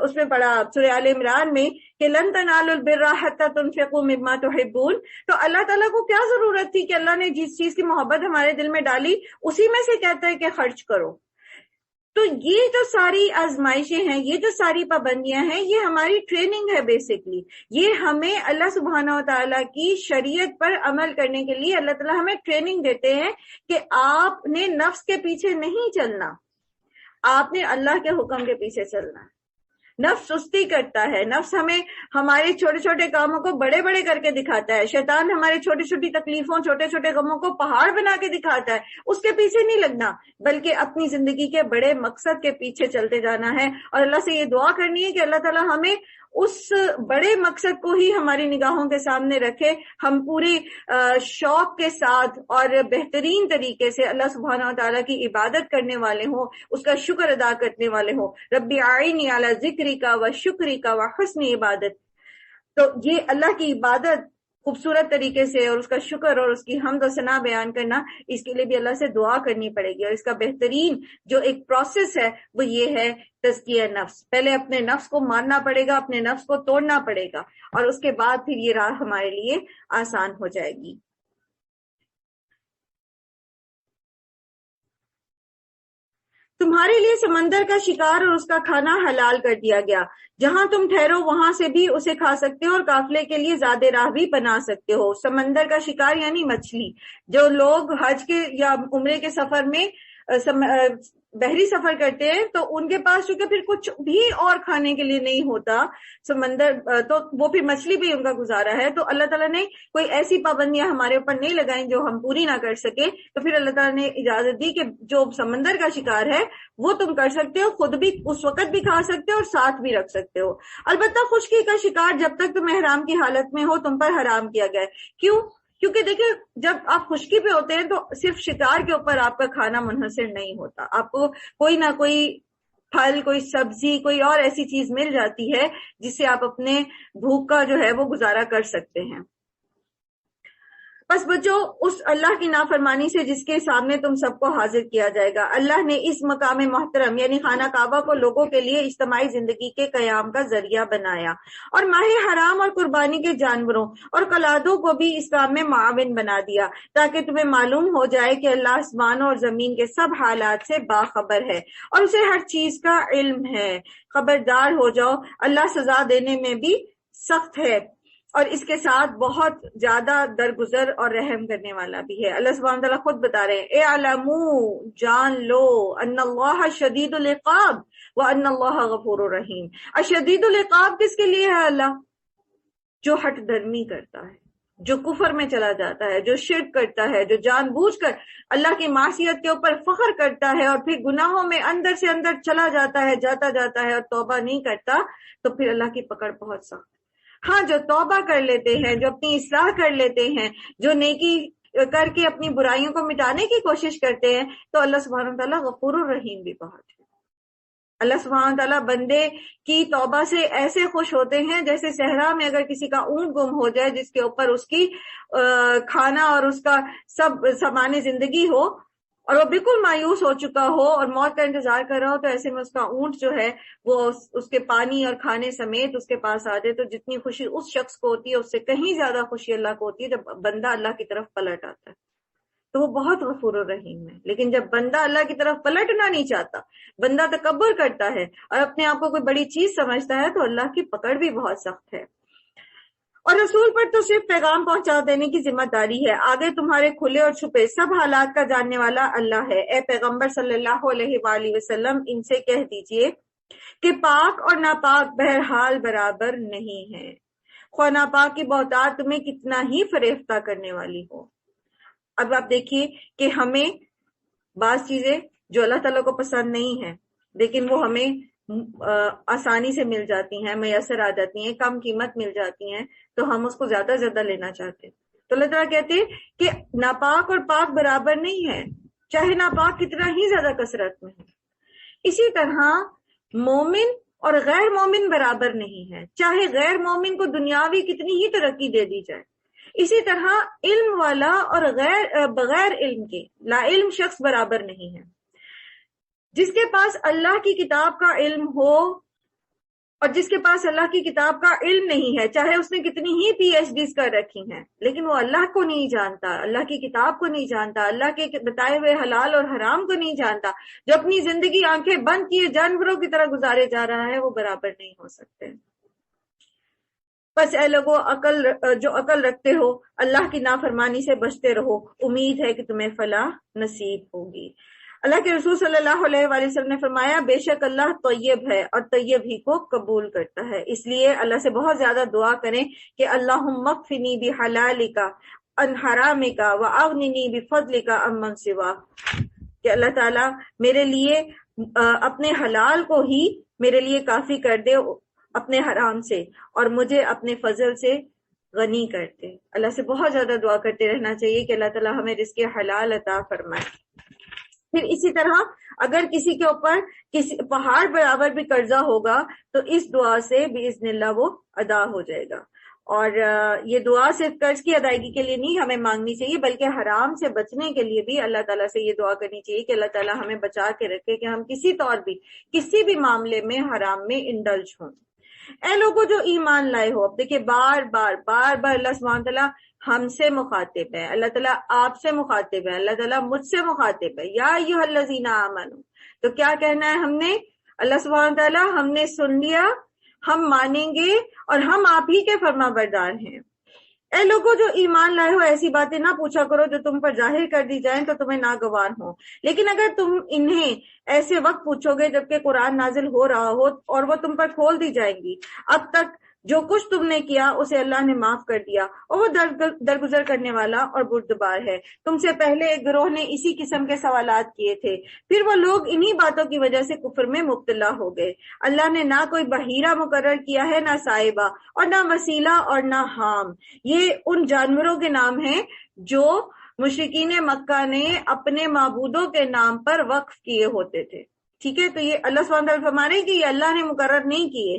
اس میں پڑھا سورہ آل عمران میں کہ لن تنالوا البر حتى تنفقوا مما تحبون. تو اللہ تعالیٰ کو کیا ضرورت تھی کہ اللہ نے جس چیز کی محبت ہمارے دل میں ڈالی اسی میں سے کہتا ہے کہ خرچ کرو. تو یہ جو ساری آزمائشیں ہیں، یہ جو ساری پابندیاں ہیں، یہ ہماری ٹریننگ ہے بیسیکلی. یہ ہمیں اللہ سبحانہ و تعالیٰ کی شریعت پر عمل کرنے کے لیے اللہ تعالیٰ ہمیں ٹریننگ دیتے ہیں کہ آپ نے نفس کے پیچھے نہیں چلنا، آپ نے اللہ کے حکم کے پیچھے چلنا ہے. نفس سستی کرتا ہے، نفس ہمیں ہمارے چھوٹے چھوٹے کاموں کو بڑے بڑے کر کے دکھاتا ہے. شیطان ہمارے چھوٹی چھوٹی تکلیفوں، چھوٹے چھوٹے غموں کو پہاڑ بنا کے دکھاتا ہے. اس کے پیچھے نہیں لگنا، بلکہ اپنی زندگی کے بڑے مقصد کے پیچھے چلتے جانا ہے. اور اللہ سے یہ دعا کرنی ہے کہ اللہ تعالیٰ ہمیں اس بڑے مقصد کو ہی ہماری نگاہوں کے سامنے رکھے، ہم پورے شوق کے ساتھ اور بہترین طریقے سے اللہ سبحانہ و تعالیٰ کی عبادت کرنے والے ہوں، اس کا شکر ادا کرنے والے ہوں. ربی اعینی علی ذکری کا و شکری کا و حسن عبادت. تو یہ اللہ کی عبادت خوبصورت طریقے سے اور اس کا شکر اور اس کی حمد و ثنا بیان کرنا، اس کے لیے بھی اللہ سے دعا کرنی پڑے گی. اور اس کا بہترین جو ایک پروسیس ہے وہ یہ ہے تزکیہ نفس. پہلے اپنے نفس کو ماننا پڑے گا، اپنے نفس کو توڑنا پڑے گا، اور اس کے بعد پھر یہ راہ ہمارے لیے آسان ہو جائے گی. تمہارے لیے سمندر کا شکار اور اس کا کھانا حلال کر دیا گیا، جہاں تم ٹھہرو وہاں سے بھی اسے کھا سکتے ہو اور قافلے کے لیے زیادہ راہ بھی بنا سکتے ہو. سمندر کا شکار یعنی مچھلی. جو لوگ حج کے یا عمرے کے سفر میں بحری سفر کرتے ہیں تو ان کے پاس چونکہ پھر کچھ بھی اور کھانے کے لیے نہیں ہوتا سمندر، تو وہ پھر مچھلی بھی ان کا گزارا ہے. تو اللہ تعالیٰ نے کوئی ایسی پابندیاں ہمارے اوپر نہیں لگائیں جو ہم پوری نہ کر سکے. تو پھر اللہ تعالیٰ نے اجازت دی کہ جو سمندر کا شکار ہے وہ تم کر سکتے ہو، خود بھی اس وقت بھی کھا سکتے ہو اور ساتھ بھی رکھ سکتے ہو. البتہ خشکی کا شکار جب تک تم احرام کی حالت میں ہو تم پر حرام کیا گیا ہے. کیوں؟ کیونکہ دیکھیں جب آپ خشکی پہ ہوتے ہیں تو صرف شکار کے اوپر آپ کا کھانا منحصر نہیں ہوتا، آپ کو کوئی نہ کوئی پھل، کوئی سبزی، کوئی اور ایسی چیز مل جاتی ہے جس سے آپ اپنے بھوک کا جو ہے وہ گزارا کر سکتے ہیں. بس بچو اس اللہ کی نافرمانی سے جس کے سامنے تم سب کو حاضر کیا جائے گا. اللہ نے اس مقام محترم یعنی خانہ کعبہ کو لوگوں کے لیے اجتماعی زندگی کے قیام کا ذریعہ بنایا، اور ماہ حرام اور قربانی کے جانوروں اور قلادوں کو بھی اس کام میں معاون بنا دیا، تاکہ تمہیں معلوم ہو جائے کہ اللہ آسمانوں اور زمین کے سب حالات سے باخبر ہے اور اسے ہر چیز کا علم ہے. خبردار ہو جاؤ، اللہ سزا دینے میں بھی سخت ہے اور اس کے ساتھ بہت زیادہ درگزر اور رحم کرنے والا بھی ہے. اللہ سبحانہ تعالیٰ خود بتا رہے ہیں، اعلموا، جان لو، ان اللہ شدید العقاب وان اللہ غفور الرحیم. شدید العقاب کس کے لیے ہے؟ اللہ جو ہٹ درمی کرتا ہے، جو کفر میں چلا جاتا ہے، جو شرک کرتا ہے، جو جان بوجھ کر اللہ کی معصیت کے اوپر فخر کرتا ہے اور پھر گناہوں میں اندر سے اندر چلا جاتا ہے، جاتا ہے اور توبہ نہیں کرتا، تو پھر اللہ کی پکڑ بہت سخت. ہاں جو توبہ کر لیتے ہیں، جو اپنی اصلاح کر لیتے ہیں، جو نیکی کر کے اپنی برائیوں کو مٹانے کی کوشش کرتے ہیں، تو اللہ سبحانہ تعالیٰ غفور الرحیم بھی بہت ہے. اللہ سبحانہ تعالیٰ بندے کی توبہ سے ایسے خوش ہوتے ہیں جیسے صحرا میں اگر کسی کا اونٹ گم ہو جائے جس کے اوپر اس کی کھانا اور اس کا سب سامان زندگی ہو اور وہ بالکل مایوس ہو چکا ہو اور موت کا انتظار کر رہا ہو، تو ایسے میں اس کا اونٹ جو ہے وہ اس کے پانی اور کھانے سمیت اس کے پاس آ جائے، تو جتنی خوشی اس شخص کو ہوتی ہے اس سے کہیں زیادہ خوشی اللہ کو ہوتی ہے جب بندہ اللہ کی طرف پلٹ آتا ہے. تو وہ بہت غفور الرحیم ہے. لیکن جب بندہ اللہ کی طرف پلٹنا نہیں چاہتا، بندہ تکبر کرتا ہے اور اپنے آپ کو کوئی بڑی چیز سمجھتا ہے، تو اللہ کی پکڑ بھی بہت سخت ہے. اور رسول پر تو صرف پیغام پہنچا دینے کی ذمہ داری ہے، آگے تمہارے کھلے اور چھپے سب حالات کا جاننے والا اللہ ہے. اے پیغمبر صلی اللہ علیہ وآلہ وسلم ان سے کہہ دیجئے کہ پاک اور ناپاک بہرحال برابر نہیں ہے، خواہ ناپاک کی بہتات تمہیں کتنا ہی فریفتہ کرنے والی ہو. اب آپ دیکھیے کہ ہمیں بعض چیزیں جو اللہ تعالیٰ کو پسند نہیں ہیں لیکن وہ ہمیں آسانی سے مل جاتی ہیں، میسر آ جاتی ہیں، کم قیمت مل جاتی ہیں، تو ہم اس کو زیادہ زیادہ لینا چاہتے ہیں. تو اللہ تعالیٰ کہتے ہیں کہ ناپاک اور پاک برابر نہیں ہے، چاہے ناپاک کتنا ہی زیادہ کثرت میں ہے. اسی طرح مومن اور غیر مومن برابر نہیں ہے، چاہے غیر مومن کو دنیاوی کتنی ہی ترقی دے دی جائے، اسی طرح علم والا اور بغیر علم کے، لا علم شخص برابر نہیں ہے۔ جس کے پاس اللہ کی کتاب کا علم ہو اور جس کے پاس اللہ کی کتاب کا علم نہیں ہے، چاہے اس نے کتنی ہی پی ایچ ڈیز کر رکھی ہیں، لیکن وہ اللہ کو نہیں جانتا، اللہ کی کتاب کو نہیں جانتا، اللہ کے بتائے ہوئے حلال اور حرام کو نہیں جانتا، جو اپنی زندگی آنکھیں بند کیے جانوروں کی طرح گزارے جا رہا ہے، وہ برابر نہیں ہو سکتے۔ بس اے لوگوں، جو عقل رکھتے ہو، اللہ کی نافرمانی سے بچتے رہو، امید ہے کہ تمہیں فلاح نصیب ہوگی۔ اللہ کے رسول صلی اللہ علیہ وآلہ وسلم نے فرمایا، بے شک اللہ طیب ہے اور طیب ہی کو قبول کرتا ہے، اس لیے اللہ سے بہت زیادہ دعا کریں کہ اللہم اکفنی بحلالک عن حرامک واغننی بفضلک عمن سواک، کہ اللہ تعالیٰ میرے لیے اپنے حلال کو ہی میرے لیے کافی کر دے اپنے حرام سے، اور مجھے اپنے فضل سے غنی کر دے۔ اللہ سے بہت زیادہ دعا کرتے رہنا چاہیے کہ اللہ تعالیٰ ہمیں رزق حلال عطا فرمائے۔ پھر اسی طرح اگر کسی کے اوپر کسی پہاڑ برابر بھی قرضہ ہوگا تو اس دعا سے باذن اللہ وہ ادا ہو جائے گا۔ اور یہ دعا صرف قرض کی ادائیگی کے لیے نہیں ہمیں مانگنی چاہیے، بلکہ حرام سے بچنے کے لیے بھی اللہ تعالیٰ سے یہ دعا کرنی چاہیے کہ اللہ تعالیٰ ہمیں بچا کے رکھے کہ ہم کسی طور بھی کسی بھی معاملے میں حرام میں انڈلج ہوں۔ اے لوگوں جو ایمان لائے ہو، اب دیکھیں بار بار اللہ سبحانہ تعالیٰ ہم سے مخاطب ہے، اللہ تعالیٰ آپ سے مخاطب ہے، اللہ تعالیٰ مجھ سے مخاطب ہے، یا ایھا الذین آمنوا، تو کیا کہنا ہے ہم نے؟ اللہ سبحانہ تعالیٰ ہم نے سن لیا، ہم مانیں گے اور ہم آپ ہی کے فرما بردار ہیں۔ اے لوگوں جو ایمان لائے ہو، ایسی باتیں نہ پوچھا کرو جو تم پر ظاہر کر دی جائیں تو تمہیں ناگوار ہو، لیکن اگر تم انہیں ایسے وقت پوچھو گے جبکہ قرآن نازل ہو رہا ہو اور وہ تم پر کھول دی جائیں گی، اب تک جو کچھ تم نے کیا اسے اللہ نے معاف کر دیا اور وہ درگزر کرنے والا اور بردبار ہے۔ تم سے پہلے ایک گروہ نے اسی قسم کے سوالات کیے تھے، پھر وہ لوگ انہی باتوں کی وجہ سے کفر میں مبتلا ہو گئے۔ اللہ نے نہ کوئی بحیرہ مقرر کیا ہے، نہ صائبہ، اور نہ وسیلہ اور نہ حام، یہ ان جانوروں کے نام ہیں جو مشرکین مکہ نے اپنے معبودوں کے نام پر وقف کیے ہوتے تھے۔ ٹھیک ہے، تو یہ اللہ سبحانہ وتعالیٰ فرما رہے ہیں کہ یہ اللہ نے مقرر نہیں کیے،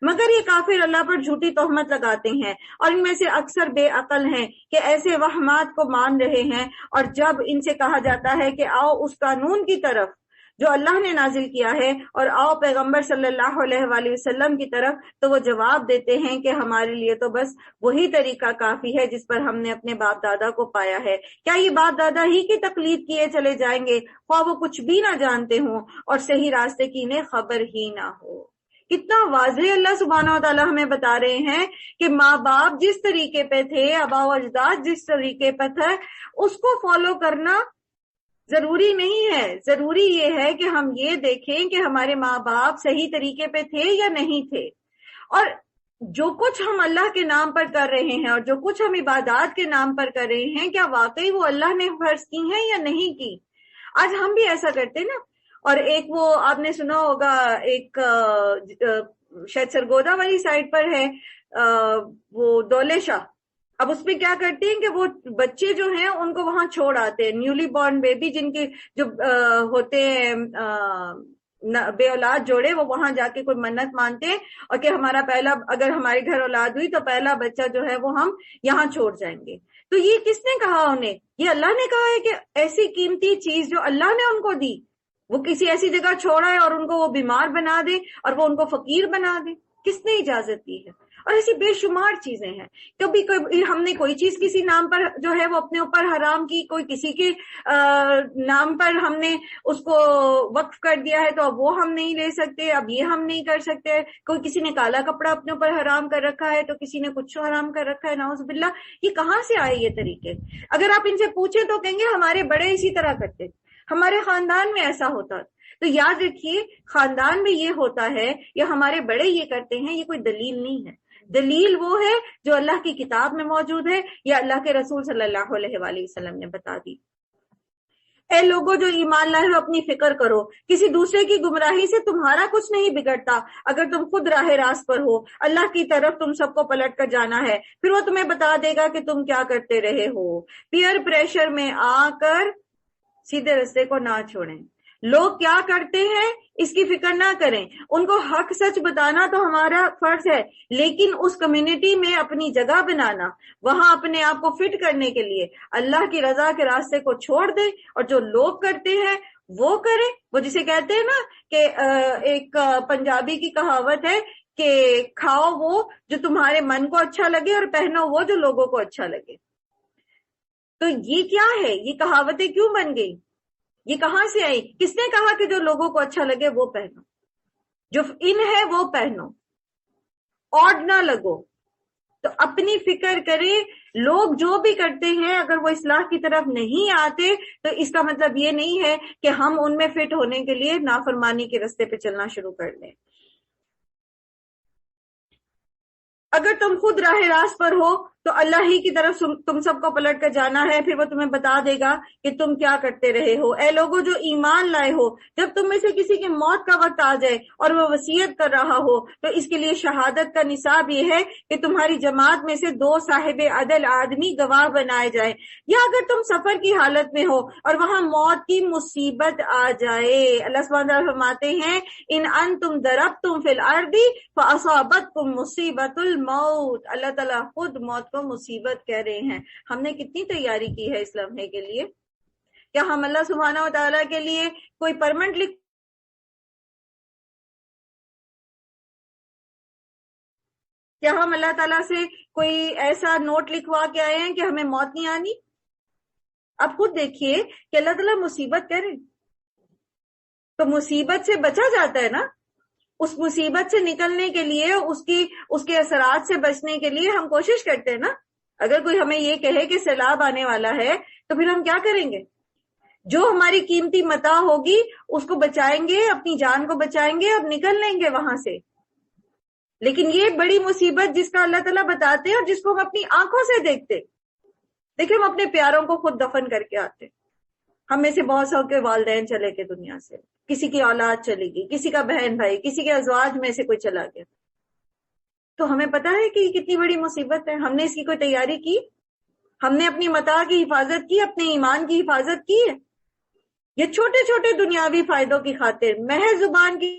مگر یہ کافر اللہ پر جھوٹی تہمت لگاتے ہیں، اور ان میں سے اکثر بے عقل ہیں کہ ایسے وہمات کو مان رہے ہیں، اور جب ان سے کہا جاتا ہے کہ آؤ اس قانون کی طرف جو اللہ نے نازل کیا ہے اور آؤ پیغمبر صلی اللہ علیہ وآلہ وسلم کی طرف، تو وہ جواب دیتے ہیں کہ ہمارے لیے تو بس وہی طریقہ کافی ہے جس پر ہم نے اپنے باپ دادا کو پایا ہے۔ کیا یہ باپ دادا ہی کی تقلید کیے چلے جائیں گے، خواہ وہ کچھ بھی نہ جانتے ہوں اور صحیح راستے کی انہیں خبر ہی نہ ہو۔ کتنا واضح اللہ سبحانہ و تعالیٰ ہمیں بتا رہے ہیں کہ ماں باپ جس طریقے پہ تھے، آباء و اجداد جس طریقے پہ تھے، اس کو فالو کرنا ضروری نہیں ہے۔ ضروری یہ ہے کہ ہم یہ دیکھیں کہ ہمارے ماں باپ صحیح طریقے پہ تھے یا نہیں تھے، اور جو کچھ ہم اللہ کے نام پر کر رہے ہیں اور جو کچھ ہم عبادات کے نام پر کر رہے ہیں، کیا واقعی وہ اللہ نے فرض کی ہیں یا نہیں کی۔ آج ہم بھی ایسا کرتے نا، اور ایک وہ آپ نے سنا ہوگا، ایک شاید سرگودا والی سائڈ پر ہے وہ دولے شاہ، اب اس میں کیا کرتے ہیں کہ وہ بچے جو ہیں ان کو وہاں چھوڑ آتے ہیں، نیولی بورن بیبی جن کے جو ہوتے ہیں بے اولاد جوڑے، وہ وہاں جا کے کوئی منت مانتے ہیں اور کہ ہمارا پہلا، اگر ہمارے گھر اولاد ہوئی تو پہلا بچہ جو ہے وہ ہم یہاں چھوڑ جائیں گے۔ تو یہ کس نے کہا انہیں؟ یہ اللہ نے کہا ہے کہ ایسی قیمتی چیز جو اللہ نے ان کو دی وہ کسی ایسی جگہ چھوڑا ہے اور ان کو وہ بیمار بنا دے اور وہ ان کو فقیر بنا دے؟ کس نے اجازت دی ہے؟ اور ایسی بے شمار چیزیں ہیں، کبھی ہم نے کوئی چیز کسی نام پر جو ہے وہ اپنے اوپر حرام کی، کوئی کسی کے نام پر ہم نے اس کو وقف کر دیا ہے تو اب وہ ہم نہیں لے سکتے، اب یہ ہم نہیں کر سکتے۔ کوئی کسی نے کالا کپڑا اپنے اوپر حرام کر رکھا ہے تو کسی نے کچھ حرام کر رکھا ہے، نعوذ باللہ۔ یہ کہاں سے آئے یہ طریقے؟ اگر آپ ان سے پوچھیں تو کہیں گے ہمارے بڑے اسی طرح کرتے، ہمارے خاندان میں ایسا ہوتا۔ تو یاد رکھیے، خاندان میں یہ ہوتا ہے یا ہمارے بڑے یہ کرتے ہیں، یہ کوئی دلیل نہیں ہے۔ دلیل وہ ہے جو اللہ کی کتاب میں موجود ہے یا اللہ کے رسول صلی اللہ علیہ وآلہ وسلم نے بتا دی۔ اے لوگوں جو ایمان لائے ہو، اپنی فکر کرو، کسی دوسرے کی گمراہی سے تمہارا کچھ نہیں بگڑتا اگر تم خود راہ راست پر ہو۔ اللہ کی طرف تم سب کو پلٹ کر جانا ہے، پھر وہ تمہیں بتا دے گا کہ تم کیا کرتے رہے ہو۔ پیئر پریشر میں آ کر سیدھے رستے کو نہ چھوڑیں۔ لوگ کیا کرتے ہیں اس کی فکر نہ کریں، ان کو حق سچ بتانا تو ہمارا فرض ہے، لیکن اس کمیونٹی میں اپنی جگہ بنانا، وہاں اپنے آپ کو فٹ کرنے کے لیے اللہ کی رضا کے راستے کو چھوڑ دیں، اور جو لوگ کرتے ہیں وہ کریں۔ وہ جسے کہتے ہیں نا کہ ایک پنجابی کی کہاوت ہے کہ کھاؤ وہ جو تمہارے من کو اچھا لگے اور پہنو وہ جو لوگوں کو اچھا لگے۔ تو یہ کیا ہے؟ یہ کہاوتیں کیوں بن گئی؟ یہ کہاں سے آئی؟ کس نے کہا کہ جو لوگوں کو اچھا لگے وہ پہنو، جو ان ہے وہ پہنو، اوڈ نہ لگو۔ تو اپنی فکر کریں، لوگ جو بھی کرتے ہیں اگر وہ اصلاح کی طرف نہیں آتے تو اس کا مطلب یہ نہیں ہے کہ ہم ان میں فٹ ہونے کے لیے نافرمانی کے راستے پہ چلنا شروع کر دیں۔ اگر تم خود راہ راست پر ہو تو اللہ ہی کی طرف تم سب کو پلٹ کر جانا ہے، پھر وہ تمہیں بتا دے گا کہ تم کیا کرتے رہے ہو۔ اے لوگوں جو ایمان لائے ہو، جب تم میں سے کسی کی موت کا وقت آ جائے اور وہ وصیت کر رہا ہو تو اس کے لیے شہادت کا نصاب یہ ہے کہ تمہاری جماعت میں سے 2 صاحب عدل آدمی گواہ بنائے جائیں، یا اگر تم سفر کی حالت میں ہو اور وہاں موت کی مصیبت آ جائے۔ اللہ سبحانہ وتعالیٰ فرماتے ہیں ان انتم ضربتم فی الارض فاصابتکم مصیبت الموت، اللہ تعالیٰ خود موت کو مصیبت کہہ رہے ہیں۔ ہم نے کتنی تیاری کی ہے اس لمحے کے لیے؟ کیا ہم اللہ سبحانہ و تعالیٰ کے لیے کوئی پرمنٹ کیا ہم اللہ تعالیٰ سے کوئی ایسا نوٹ لکھوا کے آئے ہیں کہ ہمیں موت نہیں آنی؟ اب خود دیکھیے کہ اللہ تعالیٰ مصیبت کہہ رہے ہیں تو مصیبت سے بچا جاتا ہے نا۔ اس مصیبت سے نکلنے کے لیے، اس کے اثرات سے بچنے کے لیے ہم کوشش کرتے ہیں نا۔ اگر کوئی ہمیں یہ کہے کہ سیلاب آنے والا ہے تو پھر ہم کیا کریں گے؟ جو ہماری قیمتی متاع ہوگی اس کو بچائیں گے، اپنی جان کو بچائیں گے، اب نکل لیں گے وہاں سے۔ لیکن یہ بڑی مصیبت جس کا اللہ تعالیٰ بتاتے ہیں اور جس کو ہم اپنی آنکھوں سے دیکھتے، دیکھیں ہم اپنے پیاروں کو خود دفن کر کے آتے۔ ہم میں سے بہت سو کے والدین چلے گئے دنیا سے، کسی کی اولاد چلی گئی، کسی کا بہن بھائی، کسی کے ازواج میں سے کوئی چلا گیا، تو ہمیں پتا ہے کہ یہ کتنی بڑی مصیبت ہے۔ ہم نے اس کی کوئی تیاری کی؟ ہم نے اپنی متاع کی حفاظت کی، اپنے ایمان کی حفاظت کی ہے؟ یہ چھوٹے چھوٹے دنیاوی فائدوں کی خاطر، محض زبان کی،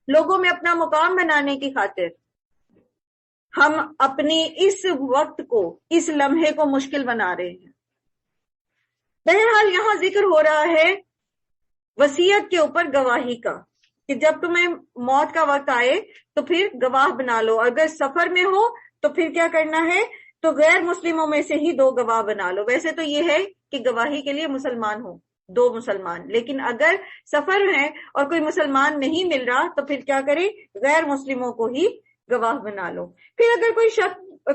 لوگوں میں اپنا مقام بنانے کی خاطر ہم اپنی اس وقت کو، اس لمحے کو مشکل بنا رہے ہیں۔ بہرحال یہاں ذکر ہو رہا ہے وصیت کے اوپر گواہی کا، کہ جب تمہیں موت کا وقت آئے تو پھر گواہ بنا لو۔ اگر سفر میں ہو تو پھر کیا کرنا ہے؟ تو غیر مسلموں میں سے ہی 2 گواہ بنا لو۔ ویسے تو یہ ہے کہ گواہی کے لیے مسلمان ہو، 2 مسلمان، لیکن اگر سفر ہے اور کوئی مسلمان نہیں مل رہا تو پھر کیا کرے؟ غیر مسلموں کو ہی گواہ بنا لو۔ پھر اگر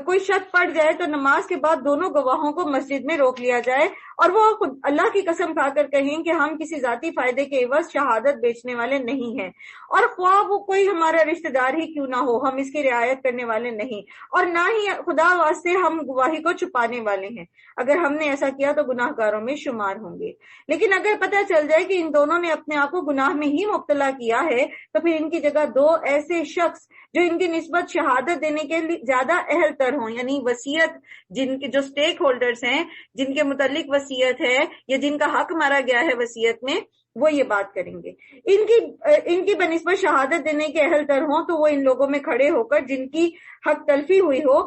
کوئی شک پڑ جائے تو نماز کے بعد دونوں گواہوں کو مسجد میں روک لیا جائے اور وہ خود اللہ کی قسم کھا کر کہیں کہ ہم کسی ذاتی فائدے کے عوض شہادت بیچنے والے نہیں ہیں، اور خواہ وہ کوئی ہمارا رشتہ دار ہی کیوں نہ ہو، ہم اس کی رعایت کرنے والے نہیں، اور نہ ہی خدا واسطے ہم گواہی کو چھپانے والے ہیں۔ اگر ہم نے ایسا کیا تو گناہ گاروں میں شمار ہوں گے۔ لیکن اگر پتہ چل جائے کہ ان دونوں نے اپنے آپ کو گناہ میں ہی مبتلا کیا ہے تو پھر ان کی جگہ 2 ایسے شخص جو ان کی نسبت شہادت دینے کے لیے زیادہ اہل تر ہوں، یعنی وصیت، جن کے جو سٹیک ہولڈرز ہیں، جن کے متعلق وصیت ہے یا جن کا حق مارا گیا ہے وصیت میں، وہ یہ بات کریں گے۔ ان کی بنسبت شہادت دینے کے اہل تر ہوں تو وہ ان لوگوں میں کھڑے ہو کر جن کی حق تلفی ہوئی ہو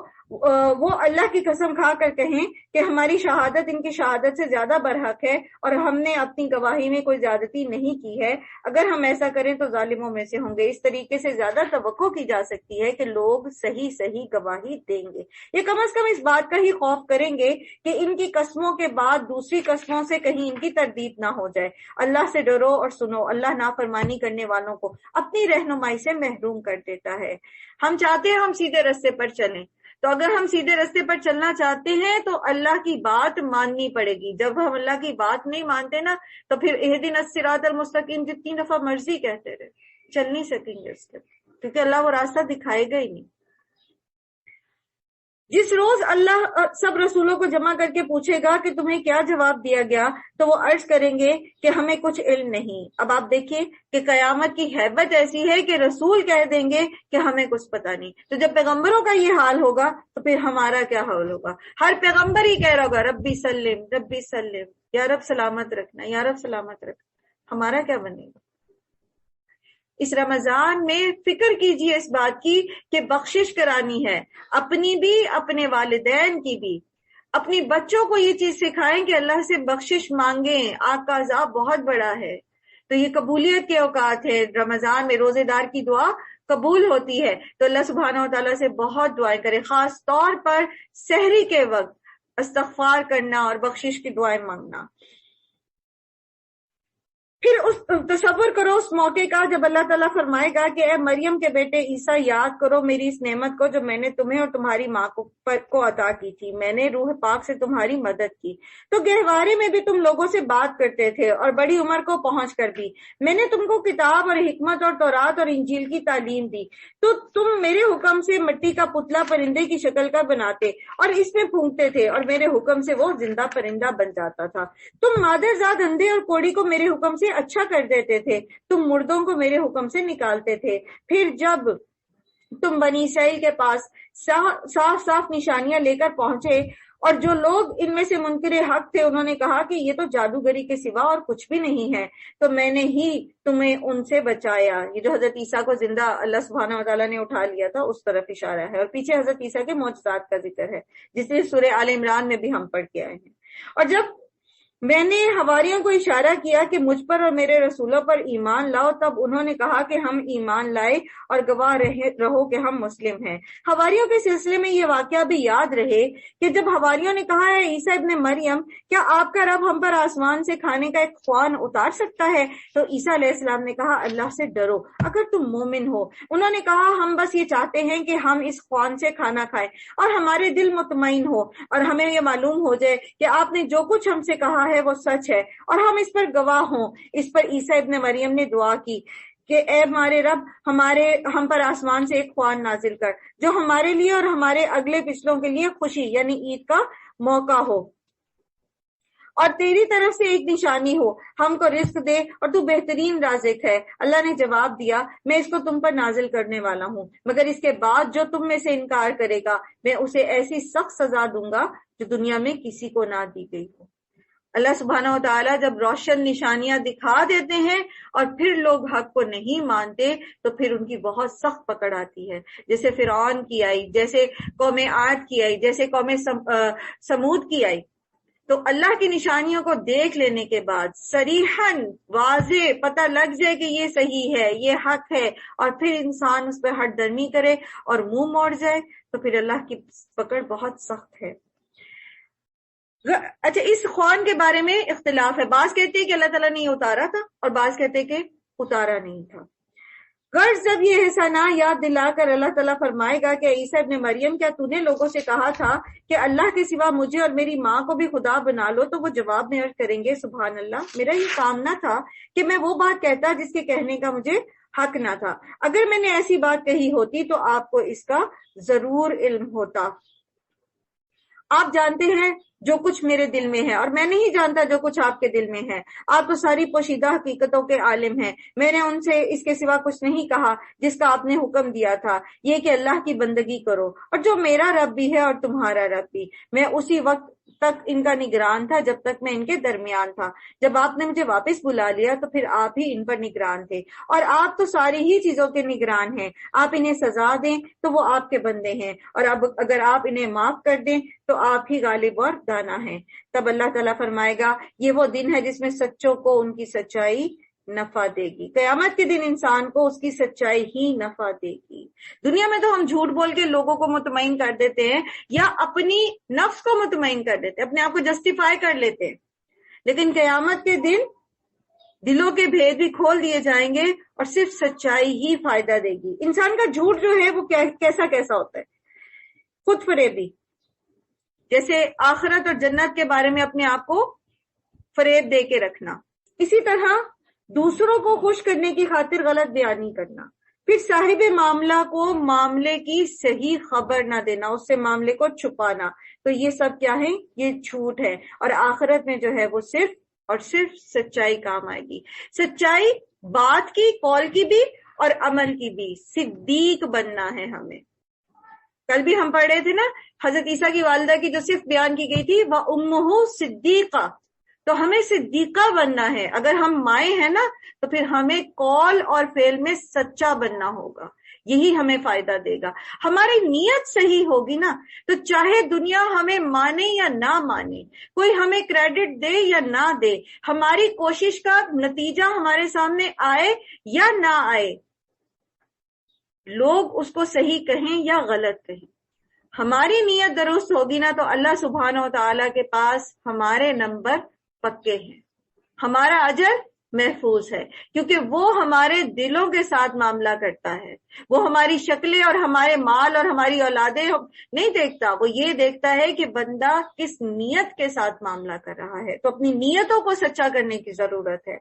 وہ اللہ کی قسم کھا کر کہیں کہ ہماری شہادت ان کی شہادت سے زیادہ برحق ہے اور ہم نے اپنی گواہی میں کوئی زیادتی نہیں کی ہے۔ اگر ہم ایسا کریں تو ظالموں میں سے ہوں گے۔ اس طریقے سے زیادہ توقع کی جا سکتی ہے کہ لوگ صحیح گواہی دیں گے، یہ کم از کم اس بات کا ہی خوف کریں گے کہ ان کی قسموں کے بعد دوسری قسموں سے کہیں ان کی تردید نہ ہو جائے۔ اللہ سے ڈرو اور سنو، اللہ نافرمانی کرنے والوں کو اپنی رہنمائی سے محروم کر دیتا ہے۔ ہم چاہتے ہیں ہم سیدھے راستے پر چلیں، تو اگر ہم سیدھے راستے پر چلنا چاہتے ہیں تو اللہ کی بات ماننی پڑے گی۔ جب ہم اللہ کی بات نہیں مانتے نا تو پھر اہدنا الصراط المستقیم جتنی دفعہ مرضی کہتے رہے، چل نہیں سکیں گے اس کے، کیونکہ اللہ وہ راستہ دکھائے گا ہی نہیں۔ جس روز اللہ سب رسولوں کو جمع کر کے پوچھے گا کہ تمہیں کیا جواب دیا گیا تو وہ عرض کریں گے کہ ہمیں کچھ علم نہیں۔ اب آپ دیکھیے کہ قیامت کی ہیبت ایسی ہے کہ رسول کہہ دیں گے کہ ہمیں کچھ پتہ نہیں۔ تو جب پیغمبروں کا یہ حال ہوگا تو پھر ہمارا کیا حال ہوگا؟ ہر پیغمبر ہی کہہ رہا ہوگا ربی سلم ربی سلم، یا رب سلامت رکھنا، یا رب سلامت رکھنا۔ ہمارا کیا بنے گا؟ اس رمضان میں فکر کیجئے اس بات کی کہ بخشش کرانی ہے، اپنی بھی، اپنے والدین کی بھی۔ اپنی بچوں کو یہ چیز سکھائیں کہ اللہ سے بخشش مانگیں، آگ کا عذاب بہت بڑا ہے۔ تو یہ قبولیت کے اوقات ہے، رمضان میں روزے دار کی دعا قبول ہوتی ہے، تو اللہ سبحانہ و تعالیٰ سے بہت دعائیں کریں، خاص طور پر سحری کے وقت استغفار کرنا اور بخشش کی دعائیں مانگنا۔ پھر اس تصور کرو اس موقع کا جب اللہ تعالیٰ فرمائے گا کہ اے مریم کے بیٹے عیسیٰ، یاد کرو میری اس نعمت کو جو میں نے تمہیں اور تمہاری ماں کو عطا کی تھی، میں نے روح پاک سے تمہاری مدد کی، تو گہوارے میں بھی تم لوگوں سے بات کرتے تھے اور بڑی عمر کو پہنچ کر بھی میں نے تم کو کتاب اور حکمت اور تورات اور انجیل کی تعلیم دی، تو تم میرے حکم سے مٹی کا پتلا پرندے کی شکل کا بناتے اور اس میں پھونکتے تھے اور میرے حکم سے وہ زندہ پرندہ بن جاتا تھا، تم مادر زاد اندھے اور کوڑی کو میرے حکم سے اچھا کر دیتے تھے، تم مردوں کو میرے حکم سے نکالتے تھے، پھر جب تم بنی اسرائیل کے پاس صاف نشانیاں لے کر پہنچے اور جو لوگ ان میں سے منکر حق تھے انہوں نے کہا کہ یہ تو جادوگری کے سوا اور کچھ بھی نہیں ہے، تو میں نے ہی تمہیں ان سے بچایا۔ یہ جو حضرت عیسیٰ کو زندہ اللہ سبحانہ وتعالیٰ نے اٹھا لیا تھا اس طرف اشارہ ہے، اور پیچھے حضرت عیسیٰ کے معجزات کا ذکر ہے جس سے سورہ آل عمران میں بھی ہم پڑھ کے آئے ہیں۔ اور جب میں نے حواریوں کو اشارہ کیا کہ مجھ پر اور میرے رسولوں پر ایمان لاؤ، تب انہوں نے کہا کہ ہم ایمان لائے اور گواہ رہو کہ ہم مسلم ہیں۔ حواریوں کے سلسلے میں یہ واقعہ بھی یاد رہے کہ جب حواریوں نے کہا ہے عیسیٰ ابن مریم کیا آپ کا رب ہم پر آسمان سے کھانے کا ایک خوان اتار سکتا ہے، تو عیسیٰ علیہ السلام نے کہا اللہ سے ڈرو اگر تم مومن ہو۔ انہوں نے کہا ہم بس یہ چاہتے ہیں کہ ہم اس خوان سے کھانا کھائیں اور ہمارے دل مطمئن ہو اور ہمیں یہ معلوم ہو جائے کہ آپ نے جو کچھ ہم سے کہا ہے وہ سچ ہے اور ہم اس پر گواہ ہوں۔ اس پر عیسیٰ ابن مریم نے دعا کی کہ اے ہمارے رب ہم پر آسمان سے ایک خوان نازل کر جو ہمارے لیے اور ہمارے اگلے پچھلوں کے لیے خوشی یعنی عید کا موقع ہو اور تیری طرف سے ایک نشانی ہو، ہم کو رزق دے اور تو بہترین رازق ہے۔ اللہ نے جواب دیا میں اس کو تم پر نازل کرنے والا ہوں، مگر اس کے بعد جو تم میں سے انکار کرے گا میں اسے ایسی سخت سزا دوں گا جو دنیا میں کسی کو نہ دی گئی ہو۔ اللہ سبحانہ و تعالیٰ جب روشن نشانیاں دکھا دیتے ہیں اور پھر لوگ حق کو نہیں مانتے تو پھر ان کی بہت سخت پکڑ آتی ہے، جیسے فرعون کی آئی، جیسے قوم عاد کی آئی، جیسے قوم سمود کی آئی۔ تو اللہ کی نشانیوں کو دیکھ لینے کے بعد صریحاً واضح پتہ لگ جائے کہ یہ صحیح ہے، یہ حق ہے، اور پھر انسان اس پہ ہٹ درمی کرے اور منہ موڑ جائے تو پھر اللہ کی پکڑ بہت سخت ہے۔ اچھا، اس خوان کے بارے میں اختلاف ہے، بعض کہتے ہیں کہ اللہ تعالیٰ نے یہ اتارا تھا اور بعض کہتے ہیں کہ اتارا نہیں تھا۔ غرض جب یہ احسانہ یاد دلا کر اللہ تعالیٰ فرمائے گا کہ عیسیٰ ابن مریم کیا تو نے لوگوں سے کہا تھا کہ اللہ کے سوا مجھے اور میری ماں کو بھی خدا بنا لو، تو وہ جواب میں عرض کریں گے سبحان اللہ، میرا یہ کام نہ تھا کہ میں وہ بات کہتا جس کے کہنے کا مجھے حق نہ تھا، اگر میں نے ایسی بات کہی ہوتی تو آپ کو اس کا ضرور علم ہوتا۔ آپ جانتے ہیں جو کچھ میرے دل میں ہے اور میں نہیں جانتا جو کچھ آپ کے دل میں ہے، آپ تو ساری پوشیدہ حقیقتوں کے عالم ہیں، میں نے ان سے اس کے سوا کچھ نہیں کہا جس کا آپ نے حکم دیا تھا، یہ کہ اللہ کی بندگی کرو، اور جو میرا رب بھی ہے اور تمہارا رب بھی، میں اسی وقت تک ان کا نگران تھا جب تک میں ان کے درمیان تھا، جب آپ نے مجھے واپس بلا لیا تو پھر آپ ہی ان پر نگران تھے، اور آپ تو ساری ہی چیزوں کے نگران ہیں، آپ انہیں سزا دیں تو وہ آپ کے بندے ہیں، اور اب اگر آپ انہیں معاف کر دیں تو آپ ہی غالب اور دانا ہیں۔ تب اللہ تعالیٰ فرمائے گا یہ وہ دن ہے جس میں سچوں کو ان کی سچائی نفع دے گی۔ قیامت کے دن انسان کو اس کی سچائی ہی نفع دے گی۔ دنیا میں تو ہم جھوٹ بول کے لوگوں کو مطمئن کر دیتے ہیں یا اپنی نفس کو مطمئن کر دیتے ہیں، اپنے آپ کو جسٹیفائی کر لیتے ہیں، لیکن قیامت کے دن دلوں کے بھید بھی کھول دیے جائیں گے اور صرف سچائی ہی فائدہ دے گی۔ انسان کا جھوٹ جو ہے وہ کیسا ہوتا ہے؟ خود فریبی، جیسے آخرت اور جنت کے بارے میں اپنے آپ کو فریب دے کے رکھنا، اسی طرح دوسروں کو خوش کرنے کی خاطر غلط بیانی کرنا، پھر صاحب معاملہ کو معاملے کی صحیح خبر نہ دینا، اس سے معاملے کو چھپانا، تو یہ سب کیا ہے؟ یہ جھوٹ ہے، اور آخرت میں جو ہے وہ صرف اور صرف سچائی کام آئے گی. سچائی بات کی، قول کی بھی اور عمل کی بھی. صدیق بننا ہے ہمیں. کل بھی ہم پڑھ رہے تھے نا حضرت عیسیٰ کی والدہ کی جو صرف بیان کی گئی تھی، وَأُمُّهُ صِدِّیقَةٌ، تو ہمیں صدیقہ بننا ہے. اگر ہم مائیں ہیں نا تو پھر ہمیں قول اور فعل میں سچا بننا ہوگا، یہی ہمیں فائدہ دے گا. ہماری نیت صحیح ہوگی نا تو چاہے دنیا ہمیں مانے یا نہ مانے، کوئی ہمیں کریڈٹ دے یا نہ دے، ہماری کوشش کا نتیجہ ہمارے سامنے آئے یا نہ آئے، لوگ اس کو صحیح کہیں یا غلط کہیں، ہماری نیت درست ہوگی نا تو اللہ سبحانہ و تعالیٰ کے پاس ہمارے نمبر پکے ہیں، ہمارا اجر محفوظ ہے، کیونکہ وہ ہمارے دلوں کے ساتھ معاملہ کرتا ہے. وہ ہماری شکلیں اور ہمارے مال اور ہماری اولادیں نہیں دیکھتا، وہ یہ دیکھتا ہے کہ بندہ کس نیت کے ساتھ معاملہ کر رہا ہے. تو اپنی نیتوں کو سچا کرنے کی ضرورت ہے.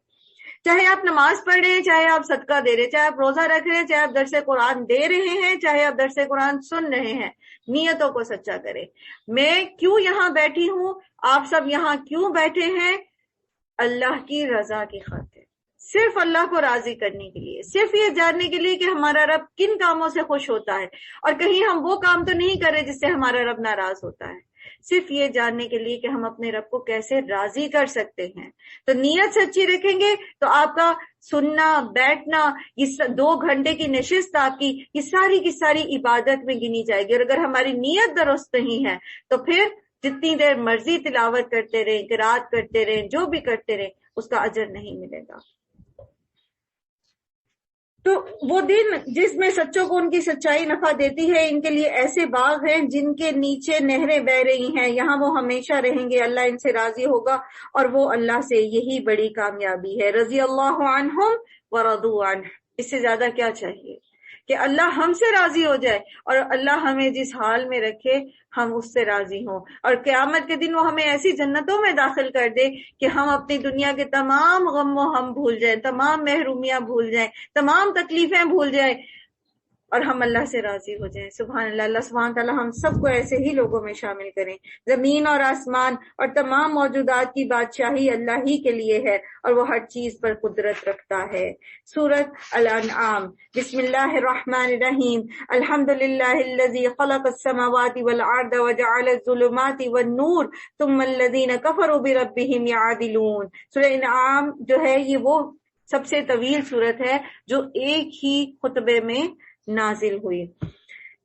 چاہے آپ نماز پڑھ رہے ہیں، چاہے آپ صدقہ دے رہے ہیں، چاہے آپ روزہ رکھ رہے ہیں، چاہے آپ درس قرآن دے رہے ہیں، چاہے آپ درس قرآن سن رہے ہیں، نیتوں کو سچا کریں. میں کیوں یہاں بیٹھی ہوں، آپ سب یہاں کیوں بیٹھے ہیں؟ اللہ کی رضا کی خاطر، صرف اللہ کو راضی کرنے کے لیے، صرف یہ جاننے کے لیے کہ ہمارا رب کن کاموں سے خوش ہوتا ہے، اور کہیں ہم وہ کام تو نہیں کر رہے جس سے ہمارا رب ناراض ہوتا ہے، صرف یہ جاننے کے لیے کہ ہم اپنے رب کو کیسے راضی کر سکتے ہیں. تو نیت سچی رکھیں گے تو آپ کا سننا، بیٹھنا، یہ 2 گھنٹے کی نشست آپ کی، یہ ساری کی ساری عبادت میں گنی جائے گی. اور اگر ہماری نیت درست نہیں ہے تو پھر جتنی دیر مرضی تلاوت کرتے رہیں، قرات کرتے رہیں، جو بھی کرتے رہیں، اس کا اجر نہیں ملے گا. تو وہ دن جس میں سچوں کو ان کی سچائی نفع دیتی ہے، ان کے لیے ایسے باغ ہیں جن کے نیچے نہریں بہ رہی ہیں، یہاں وہ ہمیشہ رہیں گے، اللہ ان سے راضی ہوگا اور وہ اللہ سے، یہی بڑی کامیابی ہے. رضی اللہ عنہم ورضوا عنہ، اس سے زیادہ کیا چاہیے کہ اللہ ہم سے راضی ہو جائے اور اللہ ہمیں جس حال میں رکھے ہم اس سے راضی ہوں، اور قیامت کے دن وہ ہمیں ایسی جنتوں میں داخل کر دے کہ ہم اپنی دنیا کے تمام غم و ہم بھول جائیں، تمام محرومیاں بھول جائیں، تمام تکلیفیں بھول جائیں، اور ہم اللہ سے راضی ہو جائیں. سبحان اللہ. اللہ سبحانہ تعالیٰ ہم سب کو ایسے ہی لوگوں میں شامل کریں. زمین اور آسمان اور تمام موجودات کی بادشاہی اللہ ہی کے لیے ہے اور وہ ہر چیز پر قدرت رکھتا ہے. سورۃ الانعام. بسم اللہ الرحمن الرحیم. الحمد للہ الذی خلق السماوات والارض وجعل الظلمات والنور ثم الذین کفروا بربہم یعدلون. سورہ انعام جو ہے یہ وہ سب سے طویل سورت ہے جو ایک ہی خطبے میں نازل ہوئی.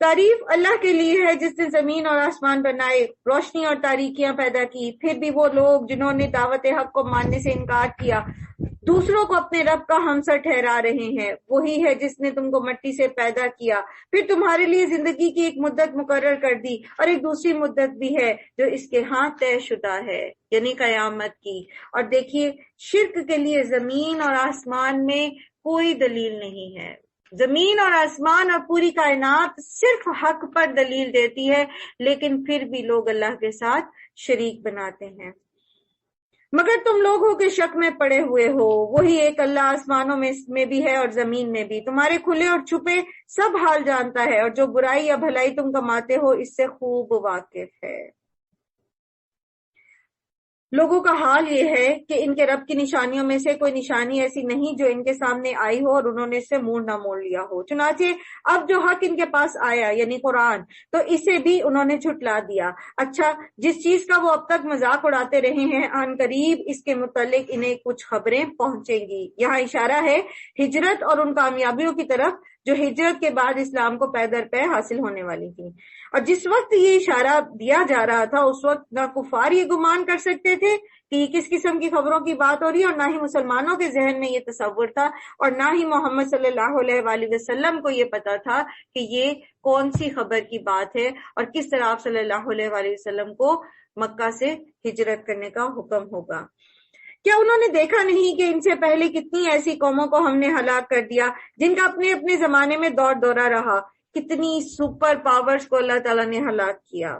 تعریف اللہ کے لیے ہے جس نے زمین اور آسمان بنائے، روشنی اور تاریکیاں پیدا کی. پھر بھی وہ لوگ جنہوں نے دعوت حق کو ماننے سے انکار کیا دوسروں کو اپنے رب کا ہمسر ٹھہرا رہے ہیں. وہی ہے جس نے تم کو مٹی سے پیدا کیا، پھر تمہارے لیے زندگی کی ایک مدت مقرر کر دی اور ایک دوسری مدت بھی ہے جو اس کے ہاں طے شدہ ہے، یعنی قیامت کی. اور دیکھیے شرک کے لیے زمین اور آسمان میں کوئی دلیل نہیں ہے. زمین اور آسمان اور پوری کائنات صرف حق پر دلیل دیتی ہے، لیکن پھر بھی لوگ اللہ کے ساتھ شریک بناتے ہیں. مگر تم لوگ ہو کہ شک میں پڑے ہوئے ہو. وہی ایک اللہ آسمانوں میں بھی ہے اور زمین میں بھی، تمہارے کھلے اور چھپے سب حال جانتا ہے، اور جو برائی یا بھلائی تم کماتے ہو اس سے خوب واقف ہے. لوگوں کا حال یہ ہے کہ ان کے رب کی نشانیوں میں سے کوئی نشانی ایسی نہیں جو ان کے سامنے آئی ہو اور انہوں نے اس سے منہ نہ موڑ لیا ہو. چنانچہ اب جو حق ان کے پاس آیا یعنی قرآن، تو اسے بھی انہوں نے جھٹلا دیا. اچھا، جس چیز کا وہ اب تک مذاق اڑاتے رہے ہیں آن قریب اس کے متعلق انہیں کچھ خبریں پہنچیں گی. یہاں اشارہ ہے ہجرت اور ان کامیابیوں کی طرف جو ہجرت کے بعد اسلام کو پے در پے حاصل ہونے والی تھی. اور جس وقت یہ اشارہ دیا جا رہا تھا اس وقت نہ کفار یہ گمان کر سکتے تھے کہ یہ کس قسم کی خبروں کی بات ہو رہی ہے، اور نہ ہی مسلمانوں کے ذہن میں یہ تصور تھا، اور نہ ہی محمد صلی اللہ علیہ وآلہ وسلم کو یہ پتا تھا کہ یہ کون سی خبر کی بات ہے اور کس طرح آپ صلی اللہ علیہ وآلہ وسلم کو مکہ سے ہجرت کرنے کا حکم ہوگا. کیا انہوں نے دیکھا نہیں کہ ان سے پہلے کتنی ایسی قوموں کو ہم نے ہلاک کر دیا جن کا اپنے اپنے زمانے میں دور دورہ رہا. کتنی سپر پاورز کو اللہ تعالیٰ نے ہلاک کیا.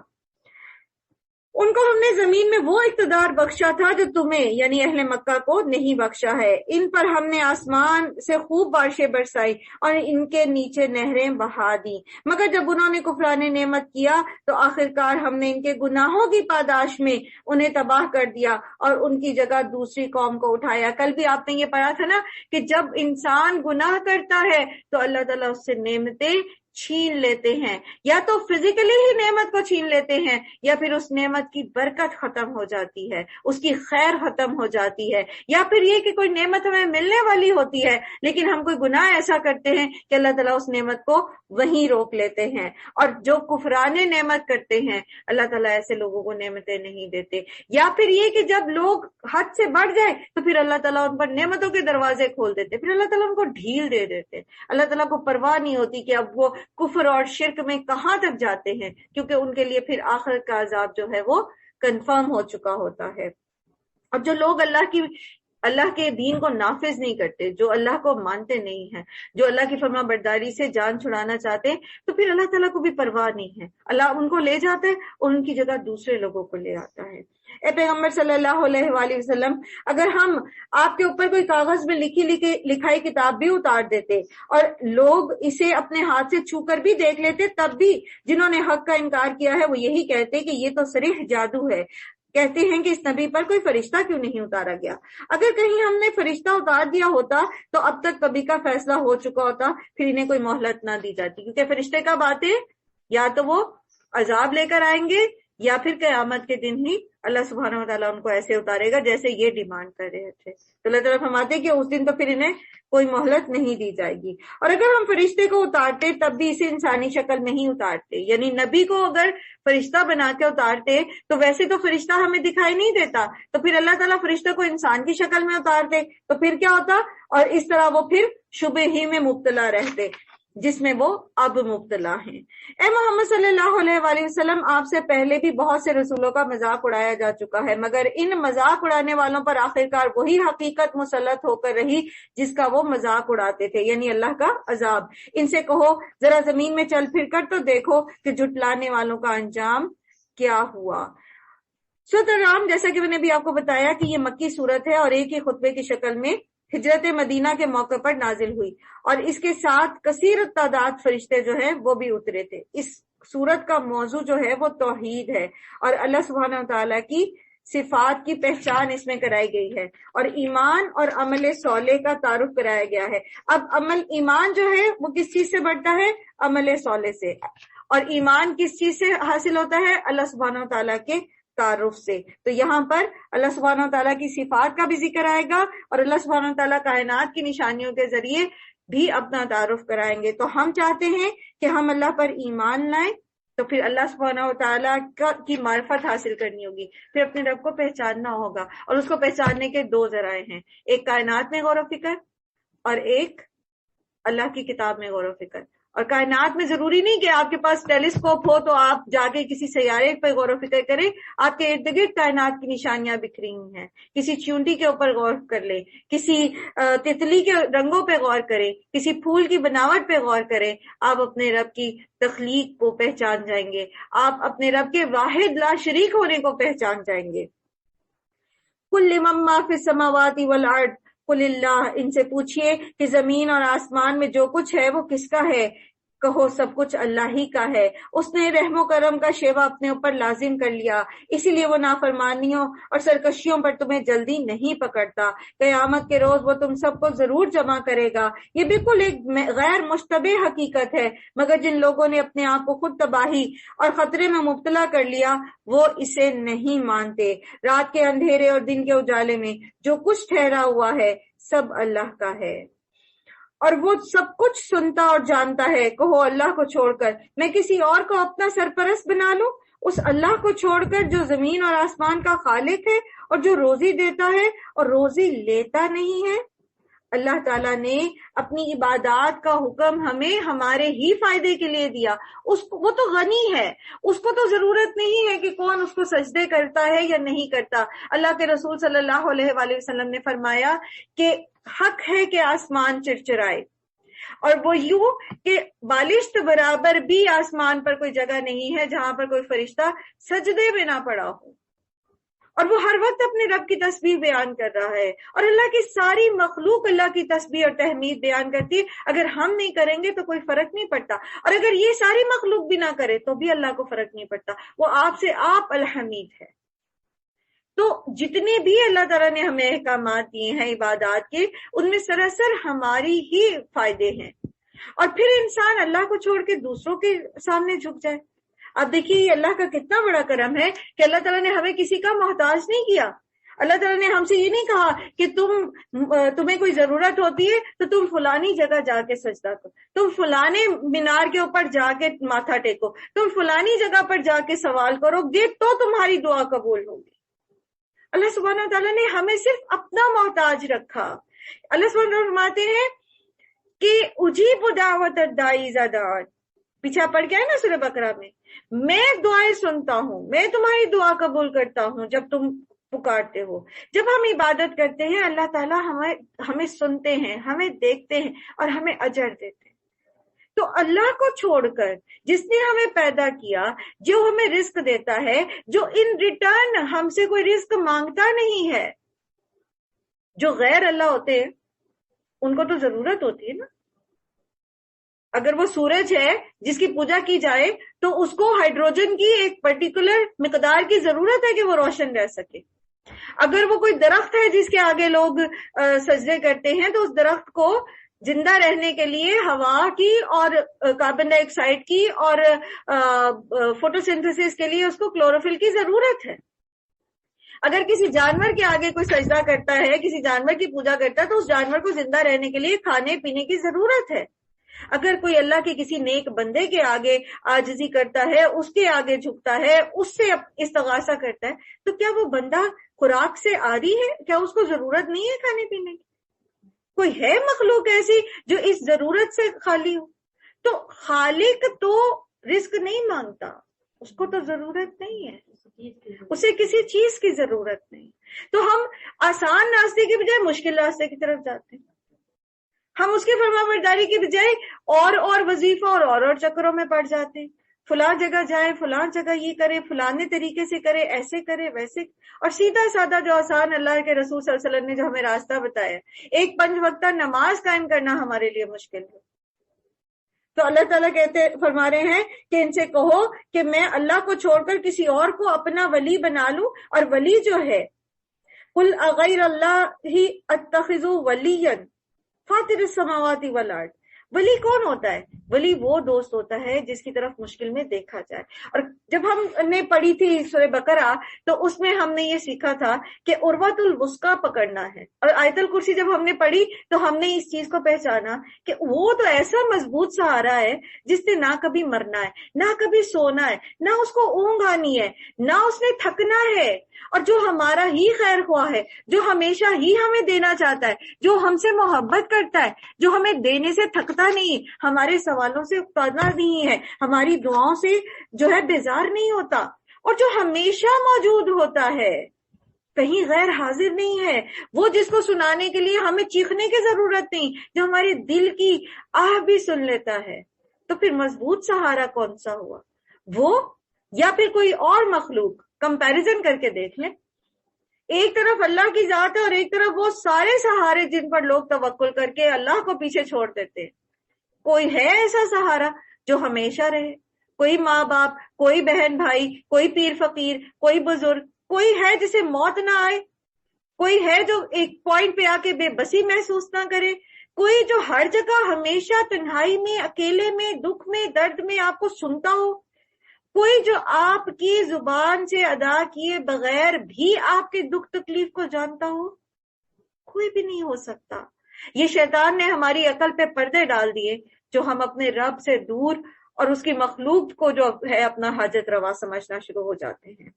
ان کو ہم نے زمین میں وہ اقتدار بخشا تھا جو تمہیں یعنی اہل مکہ کو نہیں بخشا ہے. ان پر ہم نے آسمان سے خوب بارشیں برسائی اور ان کے نیچے نہریں بہا دی. مگر جب انہوں نے کفران نعمت کیا تو آخرکار ہم نے ان کے گناہوں کی پاداش میں انہیں تباہ کر دیا اور ان کی جگہ دوسری قوم کو اٹھایا. کل بھی آپ نے یہ پڑھا تھا نا کہ جب انسان گناہ کرتا ہے تو اللہ تعالیٰ اس سے نعمتیں چھین لیتے ہیں، یا تو فزیکلی ہی نعمت کو چھین لیتے ہیں، یا پھر اس نعمت کی برکت ختم ہو جاتی ہے، اس کی خیر ختم ہو جاتی ہے، یا پھر یہ کہ کوئی نعمت ہمیں ملنے والی ہوتی ہے لیکن ہم کوئی گناہ ایسا کرتے ہیں کہ اللہ تعالیٰ اس نعمت کو وہیں روک لیتے ہیں. اور جو کفران نعمت کرتے ہیں اللہ تعالیٰ ایسے لوگوں کو نعمتیں نہیں دیتے. یا پھر یہ کہ جب لوگ حد سے بڑھ جائے تو پھر اللہ تعالیٰ ان پر نعمتوں کے دروازے کھول دیتے، پھر اللہ تعالیٰ ان کو ڈھیل دے دیتے. اللہ تعالیٰ کو پرواہ نہیں ہوتی کہ اب وہ کفر اور شرک میں کہاں تک جاتے ہیں، کیونکہ ان کے لیے پھر آخرت کا عذاب جو ہے وہ کنفرم ہو چکا ہوتا ہے. اب جو لوگ اللہ کے دین کو نافذ نہیں کرتے، جو اللہ کو مانتے نہیں ہیں، جو اللہ کی فرما برداری سے جان چھڑانا چاہتے ہیں، تو پھر اللہ تعالیٰ کو بھی پرواہ نہیں ہے. اللہ ان کو لے جاتا ہے اور ان کی جگہ دوسرے لوگوں کو لے آتا ہے. اے پیغمبر صلی اللہ علیہ وآلہ وسلم، اگر ہم آپ کے اوپر کوئی کاغذ میں لکھائی کتاب بھی اتار دیتے اور لوگ اسے اپنے ہاتھ سے چھو کر بھی دیکھ لیتے، تب بھی جنہوں نے حق کا انکار کیا ہے وہ یہی کہتے کہ یہ تو صریح جادو ہے. کہتے ہیں کہ اس نبی پر کوئی فرشتہ کیوں نہیں اتارا گیا؟ اگر کہیں ہم نے فرشتہ اتار دیا ہوتا تو اب تک کبھی کا فیصلہ ہو چکا ہوتا، پھر انہیں کوئی مہلت نہ دی جاتی. کیونکہ فرشتے کب آتے؟ یا تو وہ عذاب لے کر آئیں گے یا پھر قیامت کے دن ہی اللہ سبحانہ و تعالیٰ ان کو ایسے اتارے گا جیسے یہ ڈیمانڈ کر رہے تھے. تو اللہ تعالیٰ فرماتے کہ اس دن تو پھر انہیں کوئی مہلت نہیں دی جائے گی. اور اگر ہم فرشتے کو اتارتے تب بھی اسے انسانی شکل میں ہی اتارتے، یعنی نبی کو اگر فرشتہ بنا کے اتارتے تو ویسے تو فرشتہ ہمیں دکھائی نہیں دیتا، تو پھر اللہ تعالیٰ فرشتے کو انسان کی شکل میں اتارتے تو پھر کیا ہوتا؟ اور اس طرح وہ پھر شبہ ہی میں مبتلا رہتے جس میں وہ اب مبتلا ہیں. اے محمد صلی اللہ علیہ وآلہ وسلم، آپ سے پہلے بھی بہت سے رسولوں کا مذاق اڑایا جا چکا ہے، مگر ان مذاق اڑانے والوں پر آخرکار وہی حقیقت مسلط ہو کر رہی جس کا وہ مذاق اڑاتے تھے، یعنی اللہ کا عذاب. ان سے کہو ذرا زمین میں چل پھر کر تو دیکھو کہ جھٹلانے والوں کا انجام کیا ہوا. سورۃ الرعد، جیسا کہ میں نے بھی آپ کو بتایا کہ یہ مکی سورت ہے اور ایک ہی خطبے کی شکل میں ہجرت مدینہ کے موقع پر نازل ہوئی، اور اس کے ساتھ کثیر تعداد فرشتے جو ہیں وہ بھی اترے تھے. اس سورت کا موضوع جو ہے وہ توحید ہے اور اللہ سبحانہ و تعالیٰ کی صفات کی پہچان اس میں کرائی گئی ہے، اور ایمان اور عمل صالح کا تعارف کرایا گیا ہے. اب ایمان جو ہے وہ کس چیز سے بڑھتا ہے؟ عمل صالح سے. اور ایمان کس چیز سے حاصل ہوتا ہے؟ اللہ سبحانہ و تعالیٰ کے تعارف سے. تو یہاں پر اللہ سبحانہ و تعالیٰ کی صفات کا بھی ذکر آئے گا اور اللہ سبحانہ و تعالیٰ کائنات کی نشانیوں کے ذریعے بھی اپنا تعارف کرائیں گے. تو ہم چاہتے ہیں کہ ہم اللہ پر ایمان لائیں، تو پھر اللہ سبحانہ و تعالیٰ کی معرفت حاصل کرنی ہوگی، پھر اپنے رب کو پہچاننا ہوگا. اور اس کو پہچاننے کے دو ذرائع ہیں، ایک کائنات میں غور و فکر اور ایک اللہ کی کتاب میں غور و فکر. اور کائنات میں ضروری نہیں کہ آپ کے پاس ٹیلیسکوپ ہو تو آپ جا کے کسی سیارے پہ غور و فکر کریں. آپ کے ارد گرد کائنات کی نشانیاں بکھری ہوئی ہیں، کسی چیونٹی کے اوپر غور کر لیں، کسی تتلی کے رنگوں پہ غور کریں، کسی پھول کی بناوٹ پہ غور کریں. آپ اپنے رب کی تخلیق کو پہچان جائیں گے، آپ اپنے رب کے واحد لا شریک ہونے کو پہچان جائیں گے. کل لمن ما فی السماوات والارض قل اللہ، ان سے پوچھئے کہ زمین اور آسمان میں جو کچھ ہے وہ کس کا ہے؟ کہو سب کچھ اللہ ہی کا ہے. اس نے رحم و کرم کا شیوا اپنے اوپر لازم کر لیا، اسی لیے وہ نافرمانیوں اور سرکشیوں پر تمہیں جلدی نہیں پکڑتا. قیامت کے روز وہ تم سب کو ضرور جمع کرے گا. یہ بالکل ایک غیر مشتبہ حقیقت ہے، مگر جن لوگوں نے اپنے آپ کو خود تباہی اور خطرے میں مبتلا کر لیا وہ اسے نہیں مانتے. رات کے اندھیرے اور دن کے اجالے میں جو کچھ ٹھہرا ہوا ہے سب اللہ کا ہے، اور وہ سب کچھ سنتا اور جانتا ہے. کہو اللہ کو چھوڑ کر میں کسی اور کو اپنا سرپرست بنا لوں؟ اس اللہ کو چھوڑ کر جو زمین اور آسمان کا خالق ہے اور جو روزی دیتا ہے اور روزی لیتا نہیں ہے. اللہ تعالیٰ نے اپنی عبادات کا حکم ہمیں ہمارے ہی فائدے کے لیے دیا. وہ تو غنی ہے، اس کو تو ضرورت نہیں ہے کہ کون اس کو سجدے کرتا ہے یا نہیں کرتا. اللہ کے رسول صلی اللہ علیہ وآلہ وسلم نے فرمایا کہ حق ہے کہ آسمان چرچرائے، اور وہ یوں کہ بالشت برابر بھی آسمان پر کوئی جگہ نہیں ہے جہاں پر کوئی فرشتہ سجدے میں نہ پڑا ہو، اور وہ ہر وقت اپنے رب کی تسبیح بیان کر رہا ہے، اور اللہ کی ساری مخلوق اللہ کی تسبیح اور تحمید بیان کرتی ہے۔ اگر ہم نہیں کریں گے تو کوئی فرق نہیں پڑتا، اور اگر یہ ساری مخلوق بھی نہ کرے تو بھی اللہ کو فرق نہیں پڑتا، وہ آپ سے آپ الحمید ہے۔ تو جتنے بھی اللہ تعالیٰ نے ہمیں احکامات دیے ہیں عبادات کے، ان میں سراسر ہماری ہی فائدے ہیں، اور پھر انسان اللہ کو چھوڑ کے دوسروں کے سامنے جھک جائے۔ اب دیکھیے یہ اللہ کا کتنا بڑا کرم ہے کہ اللہ تعالیٰ نے ہمیں کسی کا محتاج نہیں کیا۔ اللہ تعالیٰ نے ہم سے یہ نہیں کہا کہ تمہیں کوئی ضرورت ہوتی ہے تو تم فلانی جگہ جا کے سجدہ کرو، تم فلانے مینار کے اوپر جا کے ماتھا ٹیکو، تم فلانی جگہ پر جا کے سوال کرو گے تو تمہاری دعا قبول ہوگی۔ اللہ سبحانہ وتعالیٰ نے ہمیں صرف اپنا محتاج رکھا۔ اللہ سبحانہ وتعالیٰ فرماتے ہیں کہ اجیب دعوت الداعی اذا دعان، پیچھا پڑ گیا ہے نا سورہ بقرہ میں دعائیں سنتا ہوں، میں تمہاری دعا قبول کرتا ہوں جب تم پکارتے ہو۔ جب ہم عبادت کرتے ہیں اللہ تعالیٰ ہمیں سنتے ہیں، ہمیں دیکھتے ہیں اور ہمیں اجر دیتے ہیں۔ تو اللہ کو چھوڑ کر جس نے ہمیں پیدا کیا، جو ہمیں رزق دیتا ہے، جو ان ریٹرن ہم سے کوئی رزق مانگتا نہیں ہے، جو غیر اللہ ہوتے ہیں ان کو تو ضرورت ہوتی ہے نا۔ اگر وہ سورج ہے جس کی پوجا کی جائے تو اس کو ہائیڈروجن کی ایک پرٹیکولر مقدار کی ضرورت ہے کہ وہ روشن رہ سکے۔ اگر وہ کوئی درخت ہے جس کے آگے لوگ سجدے کرتے ہیں تو اس درخت کو زندہ رہنے کے لیے ہوا کی اور کاربن ڈائی آکسائڈ کی اور فوٹو سنتھسس کے لیے اس کو کلوروفل کی ضرورت ہے۔ اگر کسی جانور کے آگے کوئی سجدہ کرتا ہے، کسی جانور کی پوجا کرتا ہے تو اس جانور کو زندہ رہنے کے لیے کھانے پینے کی ضرورت ہے۔ اگر کوئی اللہ کے کسی نیک بندے کے آگے عاجزی کرتا ہے، اس کے آگے جھکتا ہے، اس سے استغاثہ کرتا ہے، تو کیا وہ بندہ خوراک سے عاری ہے؟ کیا اس کو ضرورت نہیں ہے کھانے پینے کی؟ کوئی ہے مخلوق ایسی جو اس ضرورت سے خالی ہو؟ تو خالق تو رزق نہیں مانگتا، اس کو تو ضرورت نہیں ہے، اسے کسی چیز کی ضرورت نہیں۔ تو ہم آسان راستے کی بجائے مشکل راستے کی طرف جاتے ہیں، ہم اس کی فرما برداری کی بجائے اور وظیفہ اور چکروں میں پڑ جاتے ہیں۔ فلاں جگہ جائے، فلاں جگہ یہ کرے، فلانے طریقے سے کرے، ایسے کرے ویسے، اور سیدھا سادہ جو آسان اللہ کے رسول صلی اللہ علیہ وسلم نے جو ہمیں راستہ بتایا، ایک 5 وقتہ نماز قائم کرنا ہمارے لیے مشکل ہے۔ تو اللہ تعالیٰ فرما رہے ہیں کہ ان سے کہو کہ میں اللہ کو چھوڑ کر کسی اور کو اپنا ولی بنا لوں، اور ولی جو ہے قل اغیر اللہ اتخذ ولیا فاطر السماوات والارض، ولی کون ہوتا ہے؟ ولی وہ دوست ہوتا ہے جس کی طرف مشکل میں دیکھا جائے۔ اور جب ہم نے پڑھی تھی سورہ بقرہ تو اس میں ہم نے یہ سیکھا تھا کہ عروۃ الوثقی پکڑنا ہے، اور آیت الکرسی جب ہم نے پڑھی تو ہم نے اس چیز کو پہچانا کہ وہ تو ایسا مضبوط سہارا ہے جس نے نہ کبھی مرنا ہے، نہ کبھی سونا ہے، نہ اس کو اونگ آنی ہے، نہ اس نے تھکنا ہے، اور جو ہمارا ہی خیر خواہ ہے، جو ہمیشہ ہی ہمیں دینا چاہتا ہے، جو ہم سے محبت کرتا ہے، جو ہمیں دینے سے تھکتا نہیں، ہمارے سوالوں سے اکتانا نہیں ہے، ہماری دعاؤں سے جو ہے بیزار نہیں ہوتا، اور جو ہمیشہ موجود ہوتا ہے، کہیں غیر حاضر نہیں ہے، وہ جس کو سنانے کے لیے ہمیں چیخنے کی ضرورت نہیں، جو ہمارے دل کی آہ بھی سن لیتا ہے۔ تو پھر مضبوط سہارا کون سا ہوا؟ وہ یا پھر کوئی اور مخلوق؟ کمپیریزن کر کے دیکھ لیں، ایک طرف اللہ کی ذات ہے اور ایک طرف وہ سارے سہارے جن پر لوگ توکل کر کے اللہ کو پیچھے چھوڑ دیتے ہیں۔ کوئی ہے ایسا سہارا جو ہمیشہ رہے؟ کوئی ماں باپ، کوئی بہن بھائی، کوئی پیر فقیر، کوئی بزرگ، کوئی ہے جسے موت نہ آئے؟ کوئی ہے جو ایک پوائنٹ پہ آ کے بے بسی محسوس نہ کرے؟ کوئی جو ہر جگہ ہمیشہ تنہائی میں، اکیلے میں، دکھ میں، درد میں آپ کو سنتا ہو؟ کوئی جو آپ کی زبان سے ادا کیے بغیر بھی آپ کے دکھ تکلیف کو جانتا ہو؟ کوئی بھی نہیں ہو سکتا۔ یہ شیطان نے ہماری عقل پہ پردے ڈال دیے جو ہم اپنے رب سے دور اور اس کی مخلوق کو جو ہے اپنا حاجت روا سمجھنا شروع ہو جاتے ہیں۔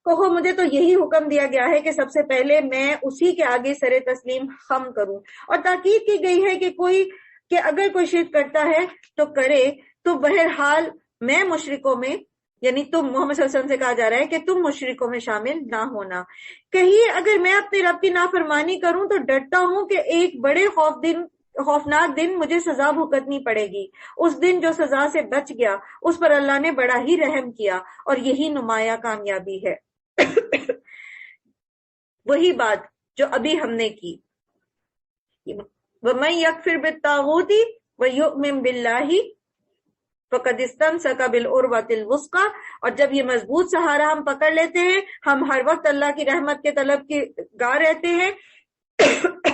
کہو مجھے تو یہی حکم دیا گیا ہے کہ سب سے پہلے میں اسی کے آگے سر تسلیم خم کروں، اور تاکید کی گئی ہے کہ اگر کوئی شرک کرتا ہے تو کرے، تو بہرحال میں مشرکوں میں، یعنی تم محمد صلی اللہ علیہ وسلم سے کہا جا رہا ہے کہ تم مشرکوں میں شامل نہ ہونا۔ کہیں اگر میں اپنے رب کی نافرمانی کروں تو ڈرتا ہوں کہ ایک بڑے خوفناک دن مجھے سزا بھگتنی پڑے گی. اس دن جو سزا سے بچ گیا اس پر اللہ نے بڑا ہی رحم کیا اور یہی نمایاں کامیابی ہے. وہی بات جو ابھی ہم نے کی. وَمَن يَكْفُرْ بِالطَّاغُوتِ وَيُؤْمِن بِاللَّهِ فَقَدِ اسْتَمْسَكَ بِالْعُرْوَةِ الْوُثْقَىٰ. اور جب یہ مضبوط سہارا ہم پکڑ لیتے ہیں، ہم ہر وقت اللہ کی رحمت کے طلب کی گاہ رہتے ہیں،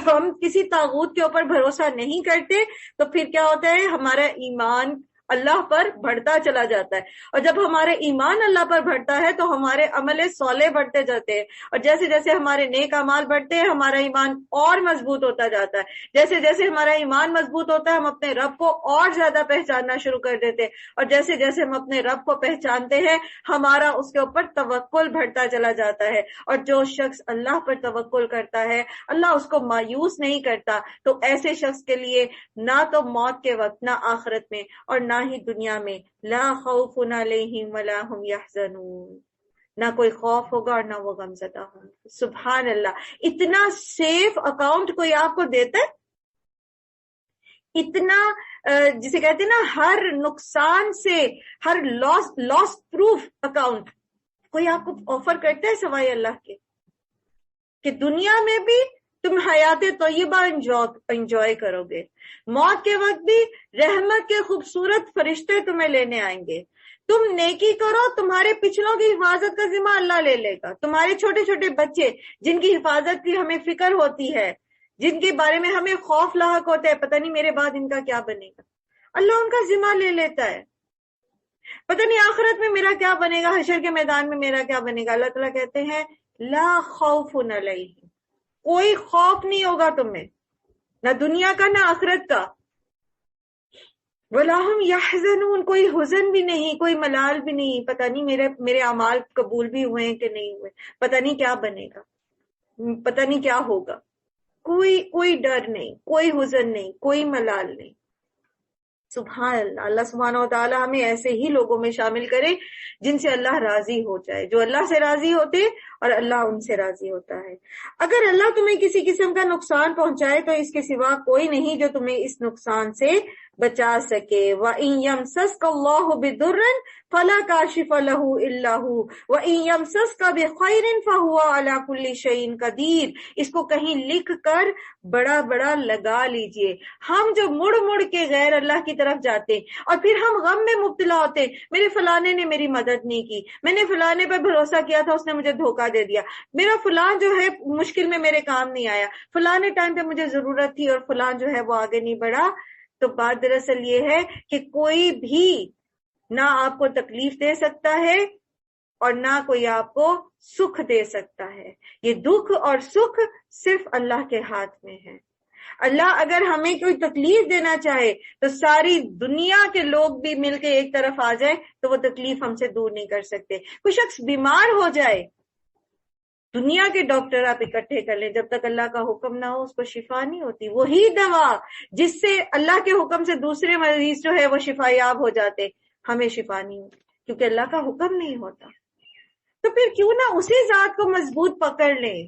ہم کسی طاغوت کے اوپر بھروسہ نہیں کرتے، تو پھر کیا ہوتا ہے؟ ہمارا ایمان اللہ پر بڑھتا چلا جاتا ہے. اور جب ہمارا ایمان اللہ پر بڑھتا ہے تو ہمارے عمل صالح بڑھتے جاتے ہیں، اور جیسے جیسے ہمارے نیک اعمال بڑھتے ہیں ہمارا ایمان اور مضبوط ہوتا جاتا ہے. جیسے جیسے ہمارا ایمان مضبوط ہوتا ہے ہم اپنے رب کو اور زیادہ پہچاننا شروع کر دیتے ہیں، اور جیسے جیسے ہم اپنے رب کو پہچانتے ہیں ہمارا اس کے اوپر توکل بڑھتا چلا جاتا ہے. اور جو شخص اللہ پر توکل کرتا ہے اللہ اس کو مایوس نہیں کرتا. تو ایسے شخص کے لیے نہ تو موت کے وقت، نہ آخرت میں، اور نہ ہی دنیا میں لا خوف علیہم ولا هم یحزنون، نہ کوئی خوف ہوگا اور نہ وہ غم زدہ ہوں. سبحان اللہ، اتنا سیف اکاؤنٹ کوئی آپ کو دیتا ہے، اتنا جسے کہتے ہیں نا ہر نقصان سے، ہر لاس پروف اکاؤنٹ کوئی آپ کو آفر کرتا ہے سوائے اللہ کے، کہ دنیا میں بھی تم حیات طیبہ انجوائے کرو گے، موت کے وقت بھی رحمت کے خوبصورت فرشتے تمہیں لینے آئیں گے. تم نیکی کرو، تمہارے پچھلوں کی حفاظت کا ذمہ اللہ لے لے گا. تمہارے چھوٹے چھوٹے بچے جن کی حفاظت کی ہمیں فکر ہوتی ہے، جن کے بارے میں ہمیں خوف لاحق ہوتا ہے، پتہ نہیں میرے بعد ان کا کیا بنے گا، اللہ ان کا ذمہ لے لیتا ہے. پتہ نہیں آخرت میں میرا کیا بنے گا، حشر کے میدان میں میرا کیا بنے گا. اللہ تعالیٰ کہتے ہیں لا خوف علیہم، کوئی خوف نہیں ہوگا تمہیں، نہ دنیا کا نہ آخرت کا. وَلَا هُمْ يَحْزَنُونَ، کوئی حزن بھی نہیں، کوئی ملال بھی نہیں. پتہ نہیں میرے اعمال قبول بھی ہوئے ہیں کہ نہیں ہوئے، پتہ نہیں کیا بنے گا، پتہ نہیں کیا ہوگا. کوئی ڈر نہیں، کوئی حزن نہیں، کوئی ملال نہیں. سبحان اللہ. اللہ سبحانہ و تعالی ہمیں ایسے ہی لوگوں میں شامل کرے جن سے اللہ راضی ہو جائے، جو اللہ سے راضی ہوتے اور اللہ ان سے راضی ہوتا ہے. اگر اللہ تمہیں کسی قسم کا نقصان پہنچائے تو اس کے سوا کوئی نہیں جو تمہیں اس نقصان سے بچا سکے. وَإِن يَمْسَسْكَ اللَّهُ بِضُرٍّ فَلَا كَاشِفَ لَهُ إِلَّا هُوَ وَإِن يَمْسَسْكَ بِخَيْرٍ فَهُوَ عَلَى كُلِّ شَيْءٍ قَدِيرٌ. اس کو کہیں لکھ کر بڑا بڑا لگا لیجئے. ہم جو مڑ مڑ کے غیر اللہ کی طرف جاتے اور پھر ہم غم میں مبتلا ہوتے، میرے فلانے نے میری مدد نہیں کی، میں نے فلانے پر بھروسہ کیا تھا اس نے مجھے دھوکہ دے دیا، میرا فلان جو ہے مشکل میں میرے کام نہیں آیا، فلانے ٹائم پہ مجھے ضرورت تھی اور فلان جو ہے وہ آگے نہیں بڑھا. تو بات دراصل یہ ہے کہ کوئی بھی نہ آپ کو تکلیف دے سکتا ہے اور نہ کوئی آپ کو سکھ دے سکتا ہے. یہ دکھ اور سکھ صرف اللہ کے ہاتھ میں ہے. اللہ اگر ہمیں کوئی تکلیف دینا چاہے تو ساری دنیا کے لوگ بھی مل کے ایک طرف آ جائے تو وہ تکلیف ہم سے دور نہیں کر سکتے. کوئی شخص بیمار ہو جائے، دنیا کے ڈاکٹر آپ اکٹھے کر لیں، جب تک اللہ کا حکم نہ ہو اس کو شفا نہیں ہوتی. وہی دوا جس سے اللہ کے حکم سے دوسرے مریض جو ہے وہ شفا یاب ہو جاتے، ہمیں شفا نہیں ہوتی کیونکہ اللہ کا حکم نہیں ہوتا. تو پھر کیوں نہ اسی ذات کو مضبوط پکڑ لیں.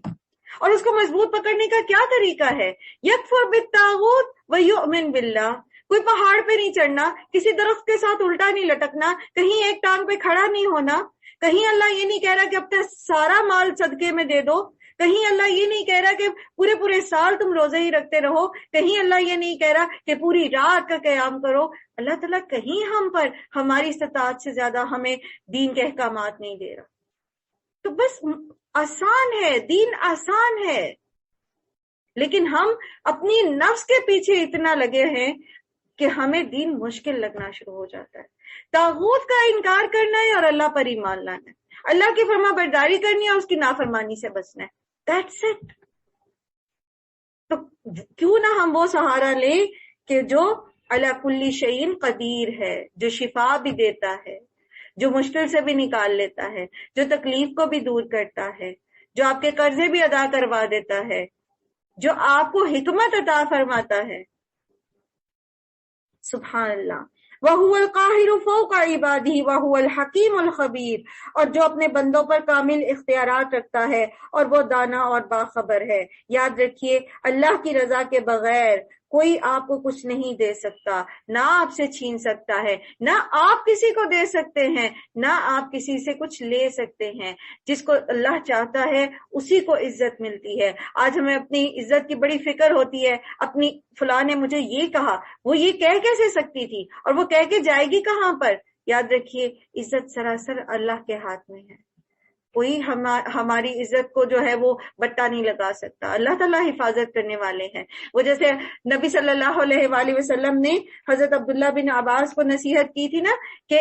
اور اس کو مضبوط پکڑنے کا کیا طریقہ ہے؟ یکفر بالطاغوت ویؤمن باللہ. کوئی پہاڑ پہ نہیں چڑھنا، کسی درخت کے ساتھ الٹا نہیں لٹکنا، کہیں ایک ٹانگ پہ کھڑا نہیں ہونا. کہیں اللہ یہ نہیں کہہ رہا کہ اپنا سارا مال صدقے میں دے دو، کہیں اللہ یہ نہیں کہہ رہا کہ پورے سال تم روزے ہی رکھتے رہو، کہیں اللہ یہ نہیں کہہ رہا کہ پوری رات کا قیام کرو. اللہ تعالیٰ کہیں ہم پر ہماری استطاعت سے زیادہ ہمیں دین کے احکامات نہیں دے رہا. تو بس آسان ہے، دین آسان ہے، لیکن ہم اپنی نفس کے پیچھے اتنا لگے ہیں کہ ہمیں دین مشکل لگنا شروع ہو جاتا ہے. طاغوت کا انکار کرنا ہے اور اللہ پر ایمان لانا ہے، اللہ کی فرما برداری کرنی ہے اور اس کی نافرمانی سے بچنا ہے. That's it. تو کیوں نہ ہم وہ سہارا لیں کہ جو علی کل شیء قدیر ہے، جو شفا بھی دیتا ہے، جو مشکل سے بھی نکال لیتا ہے، جو تکلیف کو بھی دور کرتا ہے، جو آپ کے قرضے بھی ادا کروا دیتا ہے، جو آپ کو حکمت عطا فرماتا ہے. سبحان اللہ. وَهُوَ الْقَاهِرُ فَوْقَ عِبَادِهِ وَهُوَ الْحَكِيمُ الْخَبِيرُ. اور جو اپنے بندوں پر کامل اختیارات رکھتا ہے اور وہ دانا اور باخبر ہے. یاد رکھیے اللہ کی رضا کے بغیر کوئی آپ کو کچھ نہیں دے سکتا، نہ آپ سے چھین سکتا ہے، نہ آپ کسی کو دے سکتے ہیں، نہ آپ کسی سے کچھ لے سکتے ہیں۔ جس کو اللہ چاہتا ہے اسی کو عزت ملتی ہے۔ آج ہمیں اپنی عزت کی بڑی فکر ہوتی ہے، اپنی فلاں نے مجھے یہ کہا، وہ یہ کہہ کیسے سکتی تھی، اور وہ کہہ کے جائے گی کہاں پر؟ یاد رکھیے عزت سراسر اللہ کے ہاتھ میں ہے، کوئی ہماری عزت کو جو ہے وہ بٹا نہیں لگا سکتا، اللہ تعالیٰ حفاظت کرنے والے ہیں۔ وہ جیسے نبی صلی اللہ علیہ وآلہ وسلم نے حضرت عبداللہ بن عباس کو نصیحت کی تھی نا کہ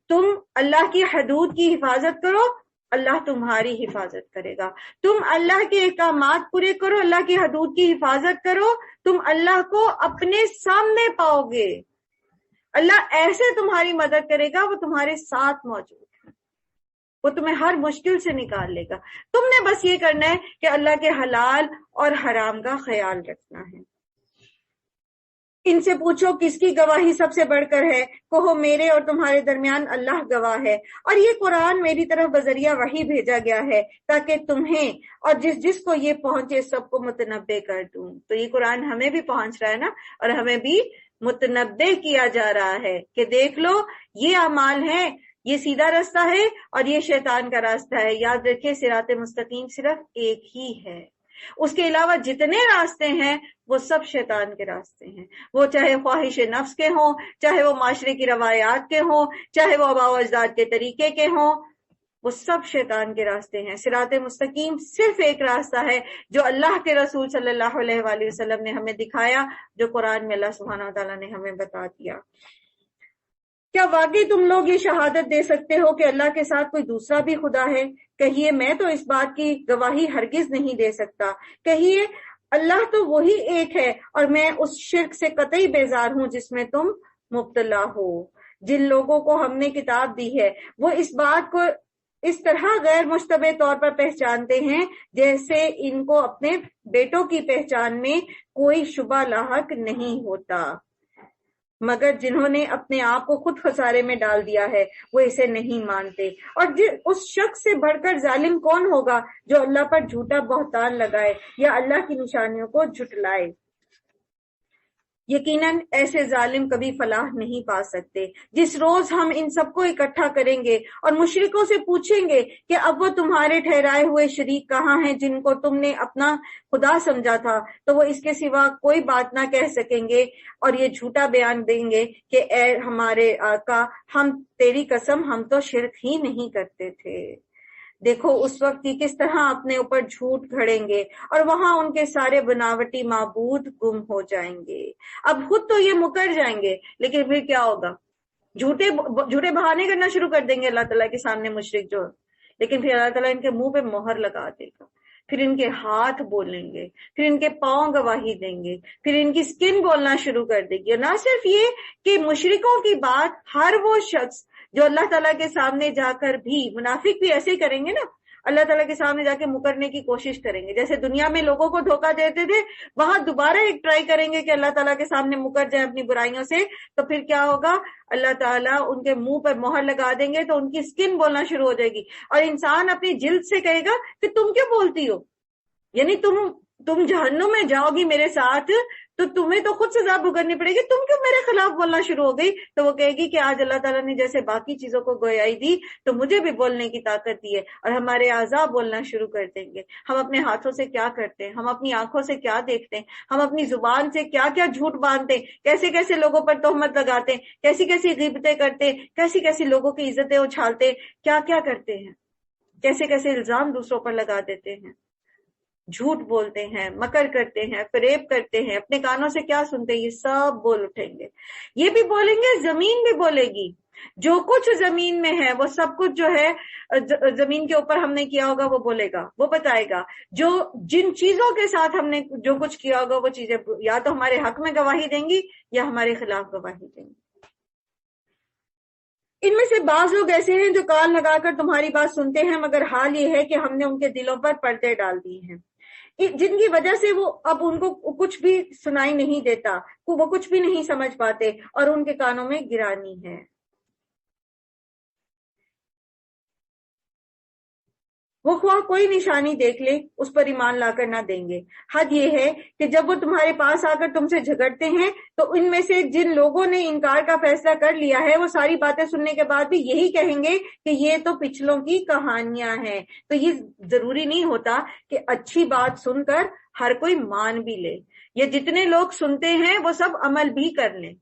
تم اللہ کی حدود کی حفاظت کرو، اللہ تمہاری حفاظت کرے گا۔ تم اللہ کے احکامات پورے کرو، اللہ کی حدود کی حفاظت کرو، تم اللہ کو اپنے سامنے پاؤ گے۔ اللہ ایسے تمہاری مدد کرے گا، وہ تمہارے ساتھ موجود ہے، وہ تمہیں ہر مشکل سے نکال لے گا۔ تم نے بس یہ کرنا ہے کہ اللہ کے حلال اور حرام کا خیال رکھنا ہے۔ ان سے پوچھو کس کی گواہی سب سے بڑھ کر ہے، کہو میرے اور تمہارے درمیان اللہ گواہ ہے، اور یہ قرآن میری طرف بذریعہ وحی بھیجا گیا ہے تاکہ تمہیں اور جس کو یہ پہنچے سب کو متنبع کر دوں۔ تو یہ قرآن ہمیں بھی پہنچ رہا ہے نا، اور ہمیں بھی متنبع کیا جا رہا ہے کہ دیکھ لو یہ اعمال ہیں، یہ سیدھا راستہ ہے اور یہ شیطان کا راستہ ہے۔ یاد رکھیں صراط مستقیم صرف ایک ہی ہے، اس کے علاوہ جتنے راستے ہیں وہ سب شیطان کے راستے ہیں، وہ چاہے خواہش نفس کے ہوں، چاہے وہ معاشرے کی روایات کے ہوں، چاہے وہ آباء و اجداد کے طریقے کے ہوں، وہ سب شیطان کے راستے ہیں۔ صراط مستقیم صرف ایک راستہ ہے جو اللہ کے رسول صلی اللہ علیہ وآلہ وسلم نے ہمیں دکھایا، جو قرآن میں اللہ سبحانہ وتعالیٰ نے ہمیں بتا دیا۔ کیا واقعی تم لوگ یہ شہادت دے سکتے ہو کہ اللہ کے ساتھ کوئی دوسرا بھی خدا ہے؟ کہیے میں تو اس بات کی گواہی ہرگز نہیں دے سکتا۔ کہیے اللہ تو وہی ایک ہے اور میں اس شرک سے قطعی بیزار ہوں جس میں تم مبتلا ہو۔ جن لوگوں کو ہم نے کتاب دی ہے وہ اس بات کو اس طرح غیر مشتبہ طور پر پہچانتے ہیں جیسے ان کو اپنے بیٹوں کی پہچان میں کوئی شبہ لاحق نہیں ہوتا، مگر جنہوں نے اپنے آپ کو خود خسارے میں ڈال دیا ہے وہ اسے نہیں مانتے۔ اور اس شخص سے بڑھ کر ظالم کون ہوگا جو اللہ پر جھوٹا بہتان لگائے یا اللہ کی نشانیوں کو جھٹلائے۔ یقیناً ایسے ظالم کبھی فلاح نہیں پا سکتے۔ جس روز ہم ان سب کو اکٹھا کریں گے اور مشرکوں سے پوچھیں گے کہ اب وہ تمہارے ٹھہرائے ہوئے شریک کہاں ہیں جن کو تم نے اپنا خدا سمجھا تھا، تو وہ اس کے سوا کوئی بات نہ کہہ سکیں گے اور یہ جھوٹا بیان دیں گے کہ اے ہمارے آقا، ہم تیری قسم ہم تو شرک ہی نہیں کرتے تھے۔ دیکھو اس وقت یہ کس طرح اپنے اوپر جھوٹ گھڑیں گے اور وہاں ان کے سارے بناوٹی معبود گم ہو جائیں گے۔ اب خود تو یہ مکر جائیں گے، لیکن پھر کیا ہوگا؟ جھوٹے بہانے کرنا شروع کر دیں گے اللہ تعالیٰ کے سامنے مشرک جو، لیکن پھر اللہ تعالیٰ ان کے منہ پہ مہر لگا دے گا، پھر ان کے ہاتھ بولیں گے، پھر ان کے پاؤں گواہی دیں گے، پھر ان کی سکن بولنا شروع کر دے گی۔ اور نہ صرف یہ کہ مشرکوں کی بات ہر وہ شخص جو اللہ تعالیٰ کے سامنے جا کر بھی، منافق بھی ایسے ہی کریں گے نا، اللہ تعالیٰ کے سامنے جا کے مکرنے کی کوشش کریں گے، جیسے دنیا میں لوگوں کو دھوکہ دیتے تھے وہاں دوبارہ ایک ٹرائی کریں گے کہ اللہ تعالیٰ کے سامنے مکر جائیں اپنی برائیوں سے، تو پھر کیا ہوگا؟ اللہ تعالیٰ ان کے منہ پر مہر لگا دیں گے تو ان کی سکن بولنا شروع ہو جائے گی، اور انسان اپنی جلد سے کہے گا کہ تم کیوں بولتی ہو، یعنی تم جہنم میں جاؤ گی میرے ساتھ تو تمہیں تو خود سزا بھگتنی پڑے گی، تم کیوں میرے خلاف بولنا شروع ہو گئی؟ تو وہ کہے گی کہ آج اللہ تعالیٰ نے جیسے باقی چیزوں کو گویائی دی تو مجھے بھی بولنے کی طاقت دی ہے، اور ہمارے اعضاء بولنا شروع کر دیں گے۔ ہم اپنے ہاتھوں سے کیا کرتے ہیں، ہم اپنی آنکھوں سے کیا دیکھتے ہیں، ہم اپنی زبان سے کیا کیا جھوٹ باندھتے ہیں، کیسے کیسے لوگوں پر تہمت لگاتے ہیں، کیسی کیسی غیبتیں کرتے ہیں، کیسی کیسی لوگوں کی عزتیں اچھالتے ہیں، کیا کیا کرتے ہیں، کیسے کیسے الزام دوسروں پر لگا دیتے ہیں، جھوٹ بولتے ہیں، مکر کرتے ہیں، فریب کرتے ہیں، اپنے کانوں سے کیا سنتے ہیں، یہ سب بول اٹھیں گے۔ یہ بھی بولیں گے، زمین بھی بولے گی، جو کچھ زمین میں ہے وہ سب کچھ جو ہے زمین کے اوپر ہم نے کیا ہوگا وہ بولے گا، وہ بتائے گا، جو جن چیزوں کے ساتھ ہم نے جو کچھ کیا ہوگا وہ چیزیں یا تو ہمارے حق میں گواہی دیں گی یا ہمارے خلاف گواہی دیں گی۔ ان میں سے بعض لوگ ایسے ہیں جو کان لگا کر تمہاری بات سنتے ہیں، مگر حال یہ ہے کہ ہم نے ان کے دلوں پر پردے ڈال دیے ہیں، جن کی وجہ سے وہ اب ان کو کچھ بھی سنائی نہیں دیتا، وہ کچھ بھی نہیں سمجھ پاتے اور ان کے کانوں میں گرانی ہے۔ وہ خواہ کوئی نشانی دیکھ لے اس پر ایمان لا کر نہ دیں گے۔ حد یہ ہے کہ جب وہ تمہارے پاس آ کر تم سے جھگڑتے ہیں تو ان میں سے جن لوگوں نے انکار کا فیصلہ کر لیا ہے وہ ساری باتیں سننے کے بعد بھی یہی کہیں گے کہ یہ تو پچھلوں کی کہانیاں ہیں۔ تو یہ ضروری نہیں ہوتا کہ اچھی بات سن کر ہر کوئی مان بھی لے، یا جتنے لوگ سنتے ہیں وہ سب عمل بھی کر لیں۔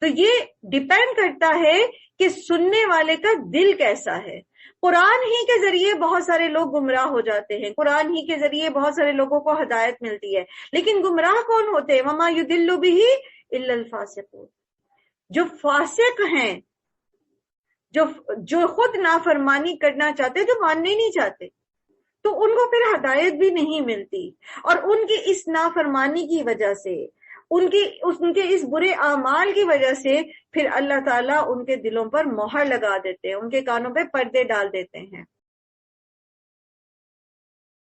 تو یہ ڈیپینڈ کرتا ہے کہ سننے والے کا دل کیسا ہے۔ قرآن ہی کے ذریعے بہت سارے لوگ گمراہ ہو جاتے ہیں، قرآن ہی کے ذریعے بہت سارے لوگوں کو ہدایت ملتی ہے، لیکن گمراہ کون ہوتے ہیں؟ وما یضل بہ الا الفاسقون، جو فاسق ہیں، جو خود نافرمانی کرنا چاہتے، جو ماننے نہیں چاہتے، تو ان کو پھر ہدایت بھی نہیں ملتی، اور ان کی اس نافرمانی کی وجہ سے، ان کے اس برے اعمال کی وجہ سے پھر اللہ تعالیٰ ان کے دلوں پر مہر لگا دیتے ہیں، ان کے کانوں پہ پردے ڈال دیتے ہیں۔